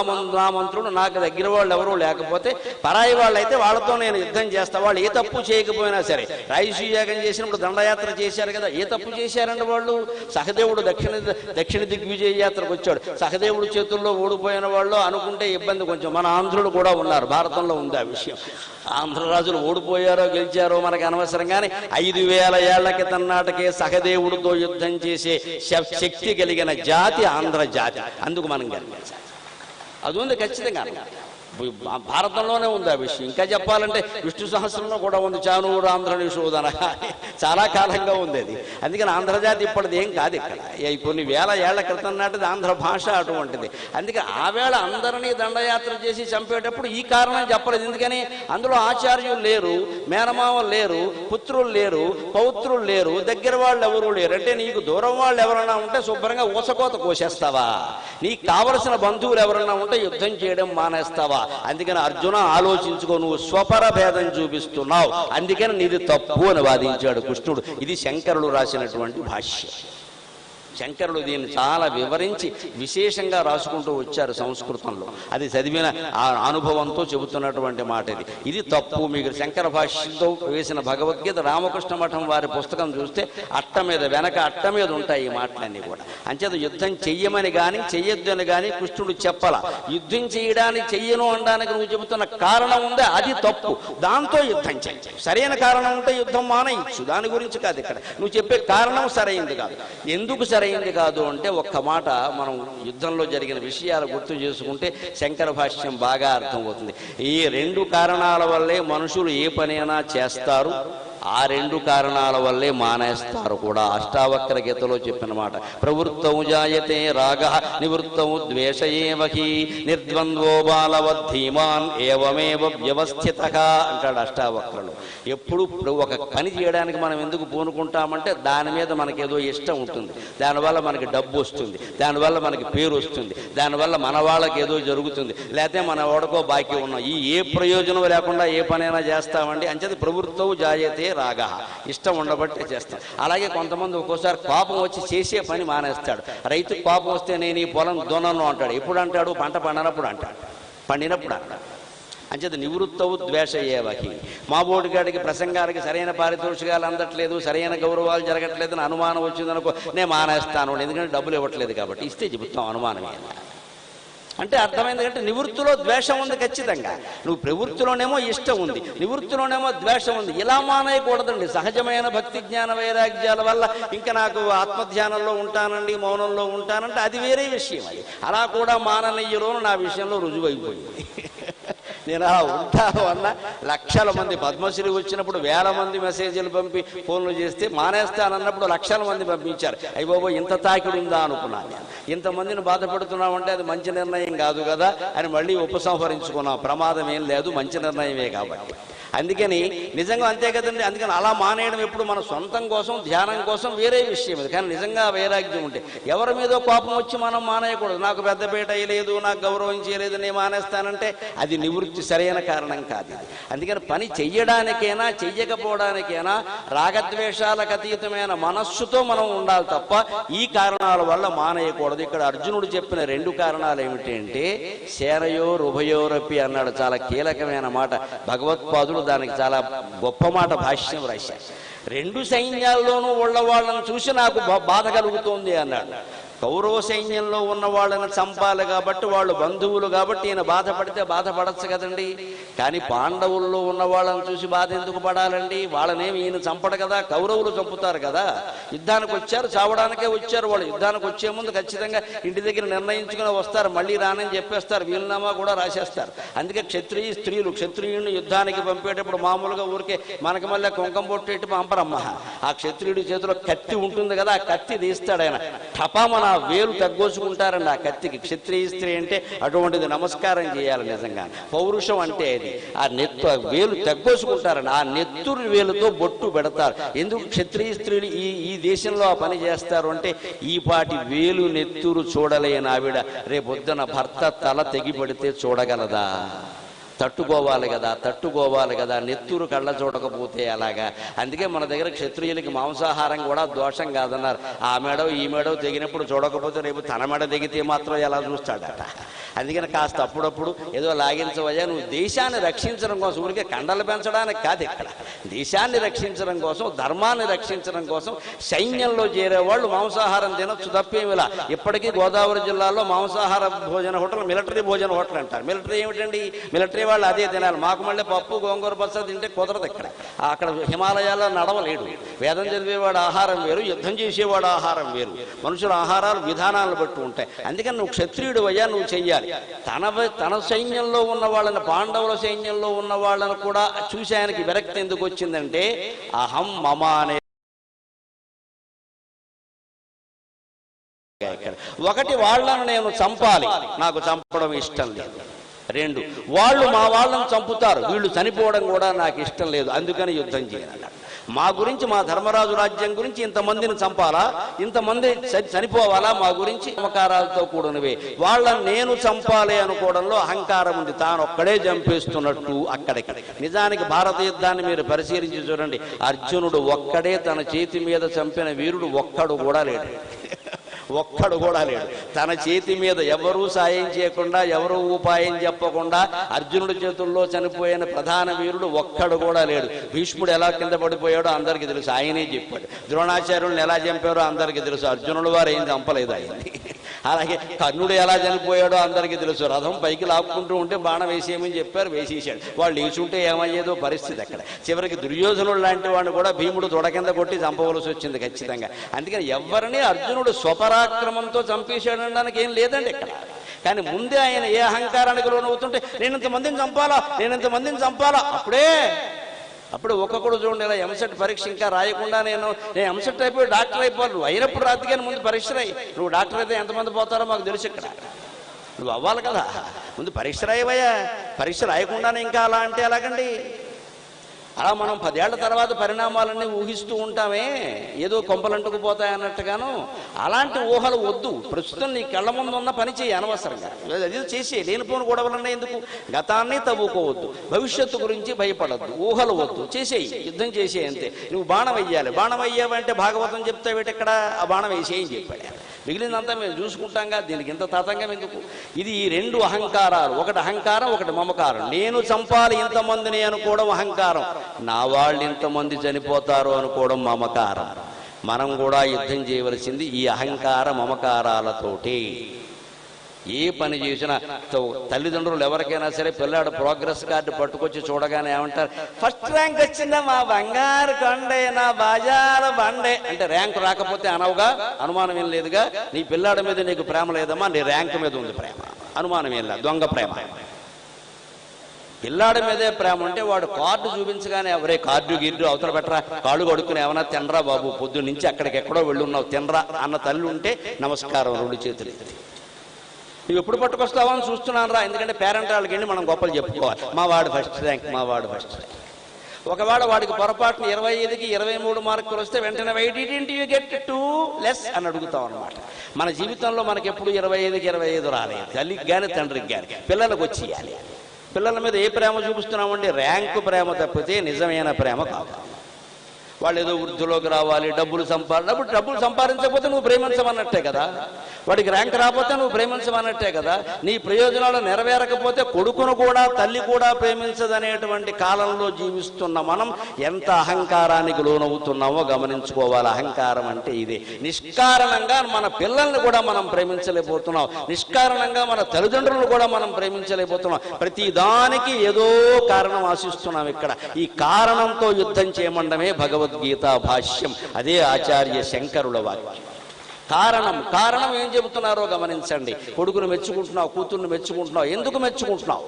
మంత్రులు, నాకు దగ్గర వాళ్ళు ఎవరు లేకపోతే పరాయి వాళ్ళు అయితే వాళ్ళతో నేను యుద్ధం చేస్తా. వాళ్ళు ఏ తప్పు చేయకపోయినా సరే. రాజసూయ యాగం చేసినప్పుడు దండయాత్ర చేశారు కదా, ఏ తప్పు చేశారండి వాళ్ళు? సహదేవుడు దక్షిణ దిగ్విజయ యాత్రకు వచ్చాడు. సహదేవుడు చేతుల్లో ఓడిపోయిన వాళ్ళు అనుకుంటే ఇబ్బంది కొంచెం. మన ఆంధ్రులు కూడా ఉన్నారు, భారతంలో ఉంది ఆ విషయం. ఆంధ్రరాజులు ఓడిపోయారో గెలిచారో మనకు అనవసరం, కానీ 5000 ఏళ్ల క్రితం నాటకే సహదేవుడితో యుద్ధం చేసే శక్తి కలిగిన జాతి ఆంధ్ర జాతి. అందుకు మనం గెలిచాలి. అది ఉంది ఖచ్చితంగా, భారతంలోనే ఉంది ఆ విషయం. ఇంకా చెప్పాలంటే విష్ణు సహస్రంలో కూడా ఉంది, చానూరు ఆంధ్ర నిషోధన, చాలా కాలంగా ఉంది అది. అందుకని ఆంధ్రజాతి ఇప్పటిది ఏం కాదు, ఇక్కడ కొన్ని వేల ఏళ్ల క్రితం నాటిది ఆంధ్ర భాష అటువంటిది. అందుకే ఆ వేళ అందరినీ దండయాత్ర చేసి చంపేటప్పుడు ఈ కారణం చెప్పలేదు. ఎందుకని అందులో ఆచార్యులు లేరు, మేనమామలు లేరు, పుత్రులు లేరు, పౌత్రులు లేరు, దగ్గర వాళ్ళు ఎవరు లేరు. అంటే నీకు దూరం వాళ్ళు ఎవరన్నా ఉంటే శుభ్రంగా ఊసకోత కోసేస్తావా? నీకు కావలసిన బంధువులు ఎవరన్నా ఉంటే యుద్ధం చేయడం మానేస్తావా? అందుకని అర్జున ఆలోచించుకో, నువ్వు స్వపర భేదం చూపిస్తున్నావు, అందుకని నీది తప్పు అని వాదించాడు కృష్ణుడు. ఇది శంకరులు రాసినటువంటి భాష్యం. శంకరులు దీన్ని చాలా వివరించి విశేషంగా రాసుకుంటూ వచ్చారు సంస్కృతంలో. అది చదివిన ఆ అనుభవంతో చెబుతున్నటువంటి మాట ఇది. ఇది తప్పు. మీకు శంకర భాష్యంతో వేసిన భగవద్గీత రామకృష్ణ మఠం వారి పుస్తకం చూస్తే అట్ట మీద, వెనక అట్ట మీద ఉంటాయి ఈ మాటలన్నీ కూడా. అంచేత యుద్ధం చెయ్యమని కానీ చెయ్యొద్దు అని కానీ కృష్ణుడు చెప్పాల. యుద్ధం చేయడానికి చెయ్యను అనడానికి నువ్వు చెబుతున్న కారణం ఉందే అది తప్పు, దాంతో యుద్ధం చెయ్యి. సరైన కారణం ఉంటే యుద్ధం మానేయచ్చు, దాని గురించి కాదు ఇక్కడ. నువ్వు చెప్పే కారణం సరైంది కాదు. ఎందుకు సరైంది కాదు అంటే ఒక్క మాట మనం యుద్ధంలో జరిగిన విషయాలు గుర్తు చేసుకుంటే శంకర భాష్యం బాగా అర్థమవుతుంది. ఈ 2 కారణాల వల్లే మనుషులు ఏ పనైనా చేస్తారు, ఆ 2 కారణాల వల్లే మానేస్తారు కూడా. అష్టావక్ర గీతలో చెప్పిన మాట. ప్రవృత్తౌ జాయతే రాగః నివృత్తౌ ద్వేష ఏవ హి నిర్ద్వంద్వో బాలవద్ధీమాన్ ఏవమేవ వ్యవస్థితః అంటాడు అష్టావక్రలు. ఎప్పుడు ఒక పని చేయడానికి మనం ఎందుకు పూనుకుంటామంటే దాని మీద మనకేదో ఇష్టం ఉంటుంది, దానివల్ల మనకి డబ్బు వస్తుంది, దానివల్ల మనకి పేరు వస్తుంది, దానివల్ల మన వాళ్ళకి ఏదో జరుగుతుంది, లేకపోతే మన వాడుకో బాకీ ఉన్నాం. ఈ ఏ ప్రయోజనం లేకుండా ఏ పనైనా చేస్తామండి. అంచేది ప్రవృత్తౌ జాయతే రాగ, ఇష్టం ఉండబట్టే చేస్తాం. అలాగే కొంతమంది ఒక్కోసారి కోపం వచ్చి చేసే పని మానేస్తాడు. రైతు కోపం వస్తే నేను ఈ పొలం దున్నను అంటాడు. ఎప్పుడు అంటాడు? పంట పండినప్పుడు అంటాడు, పండినప్పుడు అంటాడు. అంచేత నివృత్తవు ద్వేష ఏవహి. మా బోటిగాడికి ప్రసంగానికి సరైన పారితోషికాలు అందట్లేదు, సరైన గౌరవాలు జరగట్లేదు అని అనుమానం వచ్చిందనుకో, నేను మానేస్తాను. ఎందుకంటే డబ్బులు ఇవ్వట్లేదు కాబట్టి. ఇస్తే చెబుతాం అనుమానమే అంటే అర్థమైంది. అంటే నివృత్తిలో ద్వేషం ఉంది ఖచ్చితంగా. నువ్వు ప్రవృత్తిలోనేమో ఇష్టం ఉంది, నివృత్తిలోనేమో ద్వేషం ఉంది. ఇలా మానేయకూడదండి. సహజమైన భక్తి జ్ఞాన వైరాగ్యాల వల్ల ఇంకా నాకు ఆత్మధ్యానంలో ఉంటానండి, మౌనంలో ఉంటానంటే అది వేరే విషయం. అది అలా కూడా మాననీయులోను నా విషయంలో రుజువైపోయింది. నేను అలా ఉంటాను అన్న లక్షల మంది పద్మశ్రీ వచ్చినప్పుడు 1000 మంది మెసేజ్లు పంపి ఫోన్లు చేస్తే మానేస్తానన్నప్పుడు లక్షల మంది పంపించారు. అయ్య బాబో ఇంత తాకిడి ఉందా అనుకున్నాను నేను. ఇంతమందిని బాధపడుతున్నామంటే అది మంచి నిర్ణయం కాదు కదా అని మళ్ళీ ఉపసంహరించుకున్నాం. ప్రమాదం ఏం లేదు, మంచి నిర్ణయమే కాబట్టి. అందుకని నిజంగా అంతే కదండి. అందుకని అలా మానేయడం ఎప్పుడు మన సొంతం కోసం, ధ్యానం కోసం వేరే విషయం ఇది. కానీ నిజంగా వైరాగ్యం ఉంటే ఎవరి మీదో కోపం వచ్చి మనం మానేయకూడదు. నాకు పెద్దపేట అయ్యలేదు, నాకు గౌరవం చేయలేదు, నేను మానేస్తానంటే అది నివృత్తి సరైన కారణం కాదు. అందుకని పని చెయ్యడానికైనా చెయ్యకపోవడానికైనా రాగద్వేషాలకు అతీతమైన మనస్సుతో మనం ఉండాలి తప్ప ఈ కారణాల వల్ల మానేయకూడదు. ఇక్కడ అర్జునుడు చెప్పిన 2 కారణాలు ఏమిటంటే సేనయోర్ ఉభయోరపి అన్నాడు. చాలా కీలకమైన మాట. భగవత్పాదుడు దానికి చాలా గొప్ప మాట భాష్యం రాశారు. 2 సైన్యాల్లోనూ ఉన్న వాళ్ళని చూసి నాకు బాధ కలుగుతోంది అన్నాడు. కౌరవ సైన్యంలో ఉన్న వాళ్ళని చంపాలి కాబట్టి, వాళ్ళు బంధువులు కాబట్టి ఈయన బాధపడితే బాధపడచ్చు కదండి. కానీ పాండవుల్లో ఉన్న వాళ్ళని చూసి బాధ ఎందుకు పడాలండి? వాళ్ళనేమి ఈయన చంపడు కదా, కౌరవులు చంపుతారు కదా. యుద్ధానికి వచ్చారు, చావడానికే వచ్చారు. వాళ్ళు యుద్ధానికి వచ్చే ముందు ఖచ్చితంగా ఇంటి దగ్గర నిర్ణయించుకుని వస్తారు, మళ్ళీ రానని చెప్పేస్తారు, వీలునామా కూడా రాసేస్తారు. అందుకే క్షత్రియ స్త్రీలు క్షత్రియుడిని యుద్ధానికి పంపేటప్పుడు మామూలుగా ఊరికే మనకి మళ్ళీ కుంకం పొట్టేట్టు పంపరమ్మ. ఆ క్షత్రియుడి చేతిలో కత్తి ఉంటుంది కదా, ఆ కత్తి తీస్తాడు ఆయన. టపామన వేలు తగ్గోసుకుంటారండి ఆ కత్తికి. క్షత్రియ స్త్రీ అంటే అటువంటిది నమస్కారం చేయాలి నిజంగా. పౌరుషం అంటే అది. ఆ వేలు తగ్గోసుకుంటారండి. ఆ నెత్తురు వేలుతో బొట్టు పెడతారు. ఎందుకు క్షత్రియ స్త్రీలు ఈ దేశంలో ఆ పని చేస్తారు అంటే, ఈ పాటి వేలు నెత్తురు చూడలేని ఆవిడ రేపొద్దున భర్త తల తెగి పడితే చూడగలదా? తట్టుకోవాలి కదా. నెత్తురు కళ్ళ చూడకపోతే అలాగా. అందుకే మన దగ్గర క్షత్రియులకి మాంసాహారం కూడా దోషం కాదన్నారు. ఆ మేడో ఈ మేడో తెగినప్పుడు చూడకపోతే రేపు తన మెడ తెగితే మాత్రం ఎలా చూస్తాడట. అందుకని కాస్త అప్పుడప్పుడు ఏదో లాగించవయ్యా, నువ్వు దేశాన్ని రక్షించడం కోసం, ఊరికే కండలు పెంచడానికి కాదు ఇక్కడ, దేశాన్ని రక్షించడం కోసం, ధర్మాన్ని రక్షించడం కోసం సైన్యంలో చేరేవాళ్ళు మాంసాహారం తినొచ్చు, తప్పేమిలా. ఇప్పటికీ గోదావరి జిల్లాలో మాంసాహార భోజన హోటల్ మిలిటరీ భోజన హోటల్ అంటారు. మిలిటరీ ఏమిటండి? మిలిటరీ వాళ్ళు అదే తినాలి. మాకు మళ్ళీ పప్పు గోంగూర పచ్చడి తింటే కుదరదు. అక్కడ హిమాలయాల్లో నడవలేడు. వేదం చదివేవాడు ఆహారం వేరు, యుద్ధం చేసేవాడు ఆహారం వేరు. మనుషుల ఆహారాలు విధానాలను బట్టి ఉంటాయి. అందుకని నువ్వు క్షత్రియుడు అయ్యా, నువ్వు చెయ్యాలి. తన సైన్యంలో ఉన్న వాళ్ళని, పాండవుల సైన్యంలో ఉన్న వాళ్ళను కూడా చూసి ఆయనకి విరక్తి ఎందుకు వచ్చిందంటే, అహం మమ అనే ఒకటి, వాళ్ళను నేను చంపాలి, నాకు చంపడం ఇష్టం లేదు. రెండు, వాళ్ళు మా వాళ్ళని చంపుతారు, వీళ్ళు చనిపోవడం కూడా నాకు ఇష్టం లేదు, అందుకని యుద్ధం చేయాలి. మా గురించి, మా ధర్మరాజు రాజ్యం గురించి ఇంతమందిని చంపాలా, ఇంతమంది చనిపోవాలా, మా గురించి మమకారాలతో కూడినవే. వాళ్ళని నేను చంపాలి అనుకోవడంలో అహంకారం ఉంది, తాను ఒక్కడే చంపేస్తున్నట్టు అక్కడికి. నిజానికి భారత యుద్ధాన్ని మీరు పరిశీలించి చూడండి, అర్జునుడు ఒక్కడే తన చేతి మీద చంపిన వీరుడు ఒక్కడు కూడా లేడు. తన చేతి మీద ఎవరూ సాయం చేయకుండా, ఎవరూ ఉపాయం చెప్పకుండా అర్జునుడి చేతుల్లో చనిపోయిన ప్రధాన వీరుడు ఒక్కడు కూడా లేడు. భీష్ముడు ఎలా కింద పడిపోయాడో అందరికీ తెలుసు, ఆయనే చెప్పాడు. ద్రోణాచార్యులను ఎలా చంపారో అందరికీ తెలుసు, అర్జునుడు వారు ఏం చంపలేదు ఆయన్ని. అలాగే కర్ణుడు ఎలా చనిపోయాడో అందరికీ తెలుసు, రథం పైకి లాక్కుంటూ ఉంటే బాణం వేసేయమని చెప్పారు, వేసేసాడు. వాళ్ళు లేచుంటే ఏమయ్యేదో పరిస్థితి అక్కడ. చివరికి దుర్యోధనుడు లాంటి వాడిని కూడా భీముడు తొడ కింద కొట్టి చంపవలసి వచ్చింది ఖచ్చితంగా. అందుకని ఎవరిని అర్జునుడు స్వపరాక్రమంతో చంపేశాడనడానికి ఏం లేదండి ఇక్కడ. కానీ ముందే ఆయన ఏ అహంకారానికి లోనవుతుంటే, నేను ఇంతమందిని చంపాలా, అప్పుడు ఒక్కొక్కడు చూడండి, ఇలా ఎంసెట్ పరీక్ష ఇంకా రాయకుండా నేను ఎంసెట్ అయిపోయి డాక్టర్ అయిపోవాలి. నువ్వు అయినప్పుడు రాత్రిగానే ముందు పరీక్ష రాయి. నువ్వు డాక్టర్ అయితే ఎంతమంది పోతారో మాకు తెలుసు. ఇక్కడ నువ్వు అవ్వాలి కదా, ముందు పరీక్ష రాయవయ్యా. పరీక్ష రాయకుండానే ఇంకా అలా అంటే ఎలాగండి? అలా మనం 10 ఏళ్ల తర్వాత పరిణామాలన్నీ ఊహిస్తూ ఉంటామే, ఏదో కొంపలంటుకుపోతాయి అన్నట్టుగాను. అలాంటి ఊహలు వద్దు. ప్రస్తుతం నీ కళ్ళ ముందు ఉన్న పని చేయి, అనవసరంగా అది చేసి లేనిపోని గొడవలన్నా ఎందుకు. గతాన్ని తవ్వుకోవద్దు, భవిష్యత్తు గురించి భయపడద్దు, ఊహలు వద్దు, చేసేయి, యుద్ధం చేసే అంతే. నువ్వు బాణం వెయ్యాలి, బాణం వెయ్యావంటే భాగవతం చెప్తావేటి ఇక్కడ, ఆ బాణం వేసేయని చెప్పాడు. మిగిలినంతా మేము చూసుకుంటాంగా, దీనికి ఇంత తాతంగా ఎందుకు? ఇది ఈ రెండు అహంకారాలు, ఒకటి అహంకారం, ఒకటి మమకారం. నేను చంపాలి ఇంతమందిని అనుకోవడం అహంకారం, నా వాళ్ళు ఇంతమంది చనిపోతారు అనుకోవడం మమకారం. మనం కూడా యుద్ధం చేయవలసింది ఈ అహంకార మమకారాలతోటి. ఏ పని చేసినా తల్లిదండ్రులు ఎవరికైనా సరే పిల్లాడు ప్రోగ్రెస్ కార్డు పట్టుకొచ్చి చూడగానే ఏమంటారు, ఫస్ట్ ర్యాంక్ వచ్చిందా మా బంగారు కొండే, నా బాజార బండే అంటే. ర్యాంక్ రాకపోతే అనవుగా, అనుమానం ఏం లేదుగా. నీ పిల్లాడి మీద నీకు ప్రేమ లేదమ్మా, నీ ర్యాంక్ మీద ఉంది ప్రేమ, అనుమానం ఏం లేదు, దొంగ ప్రేమ. పిల్లాడి మీదే ప్రేమ ఉంటే వాడు కార్డు చూపించగానే, ఎవరే కార్డు గిడ్డు అవతల పెట్టరా, కాళ్ళు కొడుకుని ఏమన్నా తినరా బాబు, పొద్దు నుంచి అక్కడికెక్కడో వెళ్ళున్నావు తినరా అన్న తల్లి ఉంటే నమస్కారం, 2 చేతులు. నువ్వు ఎప్పుడు పట్టుకొస్తావా అని చూస్తున్నాను రా. ఎందుకంటే పేరెంట్ వాళ్ళకి వెళ్ళి మనం గొప్పలు చెప్పుకోవాలి, మా వాడు ఫస్ట్ ర్యాంక్, మా వాడు ఫస్ట్ ర్యాంక్. ఒకవేళ వాడికి పొరపాటున 25కి 23 మార్కులు వస్తే వెంటనే why didn't you get 2 less అని అడుగుతాం అనమాట. మన జీవితంలో మనకి ఎప్పుడు 25కి 25 రాలేదు, తల్లికి కానీ తండ్రికి కానీ. పిల్లలకు వచ్చేయాలి. పిల్లల మీద ఏ ప్రేమ చూపిస్తున్నామంటే ర్యాంకు ప్రేమ తప్పితే నిజమైన ప్రేమ కాదు. వాళ్ళు ఏదో వృద్ధిలోకి రావాలి, డబ్బులు సంపాదించకపోతే నువ్వు ప్రేమించమన్నట్టే కదా. వాడికి ర్యాంక్ రాకపోతే నువ్వు ప్రేమించమన్నట్టే కదా. నీ ప్రయోజనాలు నెరవేరకపోతే కొడుకును కూడా తల్లి కూడా ప్రేమించదనేటువంటి కాలంలో జీవిస్తున్న మనం ఎంత అహంకారానికి లోనవుతున్నామో గమనించుకోవాలి. అహంకారం అంటే ఇదే. నిష్కారణంగా మన పిల్లల్ని కూడా మనం ప్రేమించలేకపోతున్నాం, నిష్కారణంగా మన తల్లిదండ్రులను కూడా మనం ప్రేమించలేకపోతున్నాం. ప్రతి దానికి ఏదో కారణం ఆశిస్తున్నాం. ఇక్కడ ఈ కారణంతో యుద్ధం చేయమండమే భగవద్గీత భాష్యం, అదే ఆచార్య శంకరుల వాక్యం. కారణం ఏం చెబుతున్నారో గమనించండి. కొడుకును మెచ్చుకుంటున్నావు, కూతుర్ని మెచ్చుకుంటున్నావు, ఎందుకు మెచ్చుకుంటున్నావు?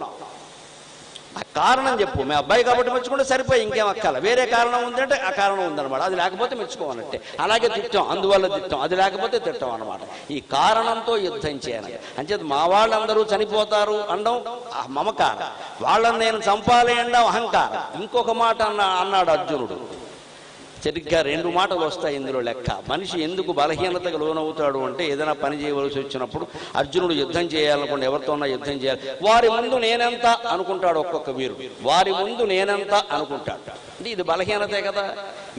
ఆ కారణం చెప్పు, మీ అబ్బాయి కాబట్టి మెచ్చుకుంటే సరిపోయి, ఇంకేం అక్కల. వేరే కారణం ఉందంటే ఆ కారణం ఉందన్నమాట, అది లేకపోతే మెచ్చుకోవాలంటే. అలాగే తిట్టాం, అందువల్ల తిట్టాం, అది లేకపోతే తిట్టాం అన్నమాట. ఈ కారణంతో యుద్ధం చేయాలి. అంచేది మా వాళ్ళందరూ చనిపోతారు అనడం మమకారం, వాళ్ళని నేను చంపాలి అనడం అహంకారం. ఇంకొక మాట అన్నాడు అర్జునుడు. సరిగ్గా 2 మాటలు వస్తాయి ఇందులో లెక్క. మనిషి ఎందుకు బలహీనతకు లోనవుతాడు అంటే, ఏదైనా పని చేయవలసి వచ్చినప్పుడు అర్జునుడు యుద్ధం చేయాలనుకోండి, ఎవరితోన్నా యుద్ధం చేయాలి, వారి ముందు నేనెంత అనుకుంటాడు. ఒక్కొక్క వీరుడు వారి ముందు నేనెంత అనుకుంటాడు. అంటే ఇది బలహీనతే కదా.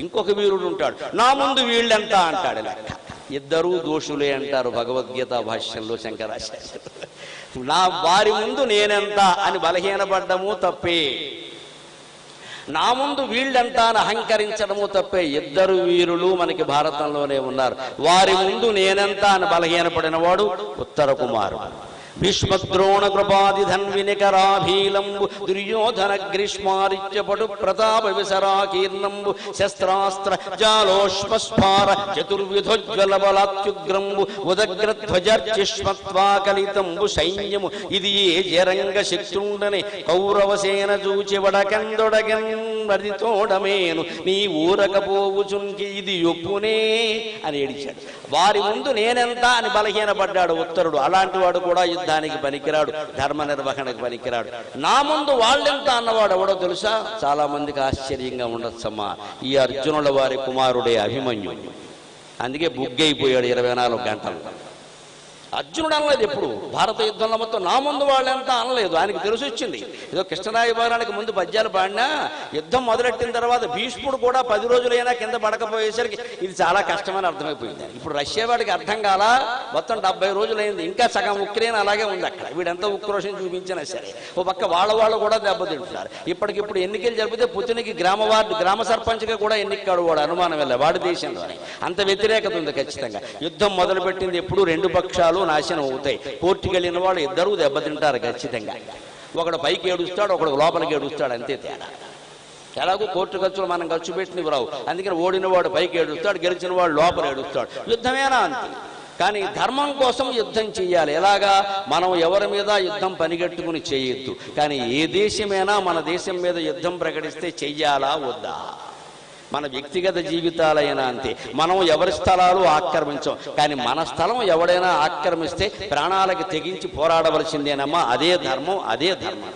ఇంకొక వీరుడు ఉంటాడు, నా ముందు వీళ్ళెంత అంటాడు. లెక్క ఇద్దరూ దోషులే అంటారు భగవద్గీత భాష్యంలో శంకరాచార్యులు. వారి ముందు నేనెంత అని బలహీనపడ్డము తప్పే, నా ముందు వీళ్ళంతా అని అహంకరించడము తప్పే. ఇద్దరు వీరులు మనకి భారతంలోనే ఉన్నారు. వారి ముందు నేనెంత అని బలహీనపడిన వాడు ఉత్తర కుమారుడు. భీష్మద్రోణ కృపాది ధన్వినికరాభీలంబు దుర్యోధన గ్రీష్మారిత్యపటు ప్రతాప విసరాకీర్ణంబు శస్త్రాస్త్ర జాలోష్మస్ఫార చతుర్విధోజ్వల బలాత్యుగ్రంబు ఉదగ్రధ్వజర్చిష్మత్వాకలితంబు సైన్యము ఇది ఏ జరంగ శక్తుండని కౌరవసేన చూచి వడకందొడగన్ మరితోడమేను నీ ఊరకపోవుచుంకి ఇది ఒప్పునే అని ఏడిచాడు. వారి ముందు నేనెంత అని బలహీనపడ్డాడు ఉత్తరుడు. అలాంటి వాడు కూడా యుద్ధానికి పనికిరాడు, ధర్మ నిర్వహణకు పనికిరాడు. నా ముందు వాళ్ళెంత అన్నవాడు ఎవడో తెలుసా? చాలా మందికి ఆశ్చర్యంగా ఉండొచ్చమ్మా. ఈ అర్జునుల వారి కుమారుడే అభిమన్యు. అందుకే బుగ్గైపోయాడు 24 గంటలు. అర్జునుడు అనలేదు ఎప్పుడు భారత యుద్ధంలో మొత్తం నా ముందు వాళ్ళెంత అనలేదు. ఆయనకు తెలిసి వచ్చింది. ఏదో కృష్ణరాయబారానికి ముందు పద్యాలు పాడినా యుద్ధం మొదలెట్టిన తర్వాత భీష్ముడు కూడా 10 రోజులైనా కింద పడకపోయేసరికి ఇది చాలా కష్టమని అర్థమైపోయింది. ఇప్పుడు రష్యా వాడికి అర్థం కాలా, మొత్తం 70 రోజులైంది, ఇంకా సగం ఉక్రెయిన్ అలాగే ఉంది. అక్కడ వీడెంత ఉక్రోషం చూపించినా సరే ఓ పక్క వాళ్ళు కూడా దెబ్బతింటున్నారు. ఇప్పటికిప్పుడు ఎన్నికలు జరిపితే పుతిన్కి గ్రామ సర్పంచ్గా కూడా ఎన్నికాడు వాడు, అనుమానం వెళ్ళ వాడి దేశంలోనే. అంత వ్యతిరేకత ఉంది ఖచ్చితంగా. యుద్ధం మొదలుపెట్టింది ఎప్పుడు 2 పక్షాలు నాశనం అవుతాయి. కోర్టుకి వెళ్ళిన వాళ్ళు ఇద్దరూ దెబ్బతింటారు ఖచ్చితంగా. ఒకడు పైకి ఏడుస్తాడు, ఒకడు లోపలికి ఏడుస్తాడు, అంతే తేడా. ఎలాగో కోర్టు ఖర్చులు మనం ఖర్చు పెట్టినవి రావు. అందుకని ఓడిన వాడు పైకి ఏడుస్తాడు, గెలిచిన వాడు లోపల ఏడుస్తాడు. యుద్ధమేనా అంతే. కానీ ధర్మం కోసం యుద్ధం చెయ్యాలి. ఎలాగా? మనం ఎవరి మీద యుద్ధం పనిగట్టుకుని చేయొద్దు. కానీ ఏ దేశమైనా మన దేశం మీద యుద్ధం ప్రకటిస్తే చెయ్యాలా వద్దా? మన వ్యక్తిగత జీవితాలైనా అంతే. మనం ఎవరి స్థలాలు ఆక్రమించం, కానీ మన స్థలం ఎవడైనా ఆక్రమిస్తే ప్రాణాలకి తెగించి పోరాడవలసిందేనమ్మా. అదే ధర్మం, అదే ధర్మం.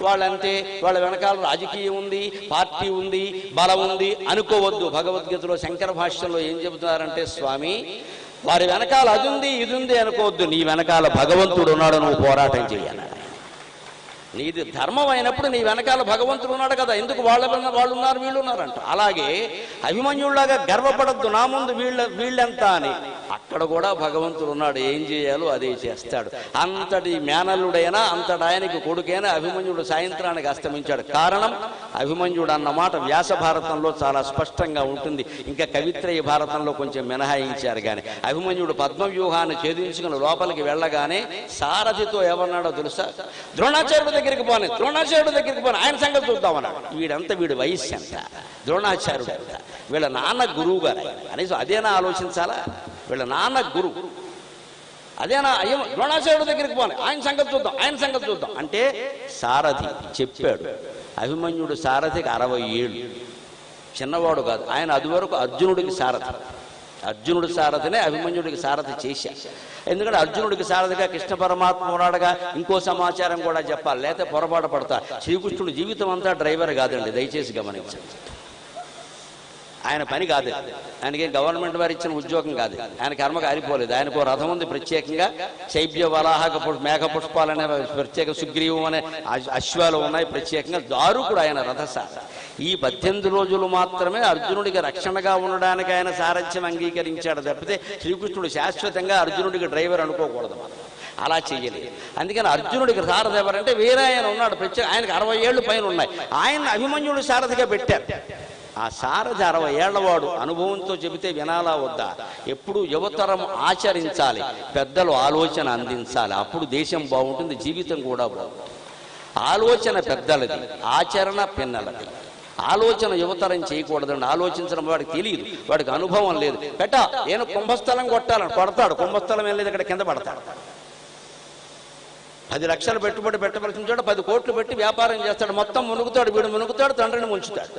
వాళ్ళంతే, వాళ్ళ వెనకాల రాజకీయం ఉంది, పార్టీ ఉంది, బలం ఉంది అనుకోవద్దు. భగవద్గీతలో శంకర భాష్యంలో ఏం చెబుతున్నారంటే, స్వామి వారి వెనకాల అది ఉంది ఇది ఉంది అనుకోవద్దు. నీ వెనకాల భగవంతుడు ఉన్నాడు, నువ్వు పోరాటం చేయాలి. నీది ధర్మం అయినప్పుడు నీ వెనకాల భగవంతుడు ఉన్నాడు కదా, ఎందుకు వాళ్ళు ఉన్నారు వీళ్ళు ఉన్నారంట. అలాగే అభిమన్యుడిలాగా గర్వపడద్దు, నా ముందు వీళ్ళెంత అని. అక్కడ కూడా భగవంతుడు ఉన్నాడు, ఏం చేయాలో అదే చేస్తాడు. అంతటి మేనల్లుడైనా అంతటి ఆయనకి కొడుకైనా అభిమన్యుడు సాయంత్రానికి అస్తమించాడు. కారణం అభిమన్యుడు అన్నమాట వ్యాస భారతంలో చాలా స్పష్టంగా ఉంటుంది. ఇంకా కవిత్రయ భారతంలో కొంచెం మినహాయించారు. కానీ అభిమన్యుడు పద్మవ్యూహాన్ని ఛేదించుకుని లోపలికి వెళ్ళగానే సారథితో ఏమన్నాడో తెలుసా? ద్రోణాచార్యుడు దగ్గరికి పోనీ, ద్రోణాచార్యుడు దగ్గరికి పోనీ, ఆయన సంగతి చూద్దామన్నాడు. వీడి వయస్సు ఎంత? ద్రోణాచార్యుడు ఎంత? వీళ్ళ నాన్న గురువు గారు అనేసి అదేనా ఆలోచించాలా? వీళ్ళ నాన్న గురువు అదేనా? అయ్యో ద్రోణాచార్యుడు దగ్గరికి పోనీ, ఆయన సంగతి చూద్దాం అంటే సారథి చెప్పాడు. అభిమన్యుడు సారథికి 60 ఏళ్ళు, చిన్నవాడు కాదు ఆయన. అది వరకు అర్జునుడికి సారథినే అభిమన్యుడికి సారథి చేశారు. ఎందుకంటే అర్జునుడికి సారథిగా కృష్ణ పరమాత్మ ఉన్నాడుగా. ఇంకో సమాచారం కూడా చెప్పాలి, లేకపోతే పొరపాటు పడతా. శ్రీకృష్ణుడు జీవితం అంతా డ్రైవర్ కాదండి, దయచేసి గమనించండి. ఆయన పని కాదు, ఆయనకి గవర్నమెంట్ వారు ఇచ్చిన ఉద్యోగం కాదు. ఆయన కర్మ కారిపోలేదు. ఆయనకు రథం ఉంది ప్రత్యేకంగా, శైబ్య వరాహక మేఘ పుష్పాలనే ప్రత్యేక, సుగ్రీవం అనే అశ్వాలు ఉన్నాయి ప్రత్యేకంగా. దారుకుడు ఆయన రథసార. ఈ 18 రోజులు మాత్రమే అర్జునుడికి రక్షణగా ఉండడానికి ఆయన సారథ్యం అంగీకరించాడు తప్పితే శ్రీకృష్ణుడు శాశ్వతంగా అర్జునుడికి డ్రైవర్ అనుకోకూడదు. అలా చెయ్యలేదు. అందుకని అర్జునుడికి సారథి ఎవరంటే వేరే ఆయన ఉన్నాడు ప్రత్యేక. ఆయనకు 60 ఏళ్ళు పైన ఉన్నాయి. ఆయన అభిమన్యుడు సారథిగా పెట్టారు. ఆ సారథి 60 ఏళ్లవాడు. అనుభవంతో చెబితే వినాలా వద్దా? ఎప్పుడు యువతరం ఆచరించాలి, పెద్దలు ఆలోచన అందించాలి. అప్పుడు దేశం బాగుంటుంది, జీవితం కూడా బాగుంటుంది. ఆలోచన పెద్దలది, ఆచరణ పిన్నలది. ఆలోచన యువతరం చేయకూడదండి. ఆలోచించడం వాడికి తెలియదు, వాడికి అనుభవం లేదు. నేను కుంభస్థలం కొట్టాలని కొడతాడు, కుంభస్థలం ఏం లేదు, ఇక్కడ కింద పడతాడు. 10 లక్షలు పెట్టుబడి పెట్టవలసిన చోట 10 కోట్లు పెట్టి వ్యాపారం చేస్తాడు. మొత్తం మునుగుతాడు, వీడు మునుగుతాడు, తండ్రిని ముంచుతాడు.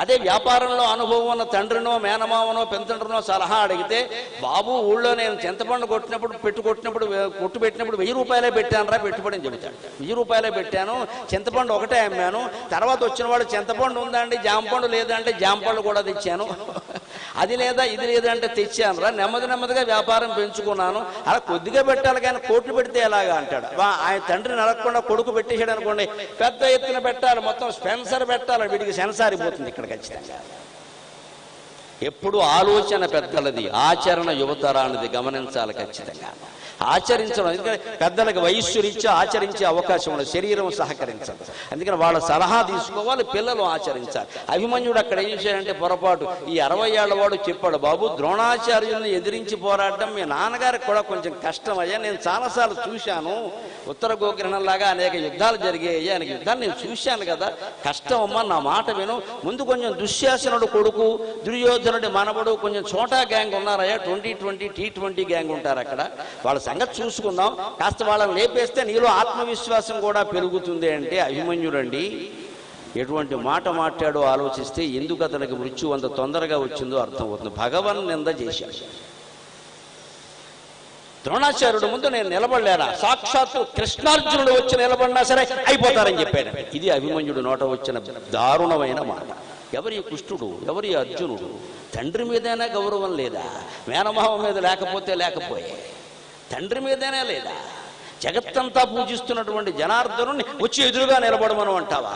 అదే వ్యాపారంలో అనుభవం ఉన్న తండ్రినో మేనమావనో పెంతండ్రినో సలహా అడిగితే, బాబు ఊళ్ళో నేను చింతపండు కొట్టు పెట్టినప్పుడు 1000 రూపాయలే పెట్టానురా పెట్టుబడి అని చెబుతాడు. 1000 రూపాయలే పెట్టాను, చింతపండు ఒకటే అమ్మాను, తర్వాత వచ్చిన వాడు చింతపండు ఉందండి జాంపండు లేదంటే జాంపండు కూడా తెచ్చాను, అది లేదా ఇది లేదా అంటే తెచ్చానురా, నెమ్మదిగా వ్యాపారం పెంచుకున్నాను, అలా కొద్దిగా పెట్టాలి కానీ కోట్లు పెడితే ఎలాగా అంటాడు. ఆయన తండ్రిని అడగకుండా కొడుకు పెట్టేసాడు అనుకోండి, పెద్ద ఎత్తున పెట్టాలి, మొత్తం స్పెన్సర్ పెట్టాలి, వీడికి సెన్సార్ అయిపోతుంది ఇక్కడ ఖచ్చితంగా. ఎప్పుడు ఆలోచన పెద్దలది, ఆచరణ యువతరానిది, గమనించాలి ఖచ్చితంగా. ఆచరించడం, ఎందుకంటే పెద్దలకు వయస్సు రీత్యా ఆచరించే అవకాశం ఉండదు, శరీరం సహకరించదు. అందుకని వాళ్ళ సలహా తీసుకోవాలి, పిల్లలు ఆచరించాలి. అభిమన్యుడు అక్కడ ఏం చేయాలంటే పొరపాటు, ఈ 60 ఏళ్ల వాడు చెప్పాడు, బాబు ద్రోణాచార్యుల్ని ఎదిరించి పోరాడడం మీ నాన్నగారికి కూడా కొంచెం కష్టం అయ్యా, నేను చాలాసార్లు చూశాను, ఉత్తర గోగ్రహణంలాగా అనేక యుద్ధాలు జరిగాయి, అనేక యుద్ధాలు నేను చూశాను కదా, కష్టం అమ్మా, నా మాట విను. ముందు కొంచెం దుశ్శాసనుడు కొడుకు, దుర్యోధనుడి మనవడు, కొంచెం చోటా గ్యాంగ్ ఉన్నారయ్యా, 2020 T20 గ్యాంగ్ ఉంటారు అక్కడ, వాళ్ళ సంగతి చూసుకుందాం, కాస్త వాళ్ళని లేపేస్తే నీలో ఆత్మవిశ్వాసం కూడా పెరుగుతుంది అంటే అభిమన్యుడండి ఎటువంటి మాట మాట్లాడో ఆలోచిస్తే ఎందుకు అతనికి మృత్యు అంత తొందరగా వచ్చిందో అర్థమవుతుంది. భగవన్ నింద చేశాడు. ద్రోణాచార్యుడు ముందు నేను నిలబడలేరా, సాక్షాత్తు కృష్ణార్జునుడు వచ్చి నిలబడినా సరే అయిపోతారని చెప్పాడు. ఇది అభిమన్యుడు నోట వచ్చిన దారుణమైన మాట. ఎవరి కృష్ణుడు, ఎవరి అర్జునుడు? తండ్రి మీదైనా గౌరవం లేదా? మేనమావ మీద లేకపోయే తండ్రి మీదైనా లేదా? జగత్తంతా పూజిస్తున్నటువంటి జనార్దనుని వచ్చి ఎదురుగా నిలబడమను అంటావా?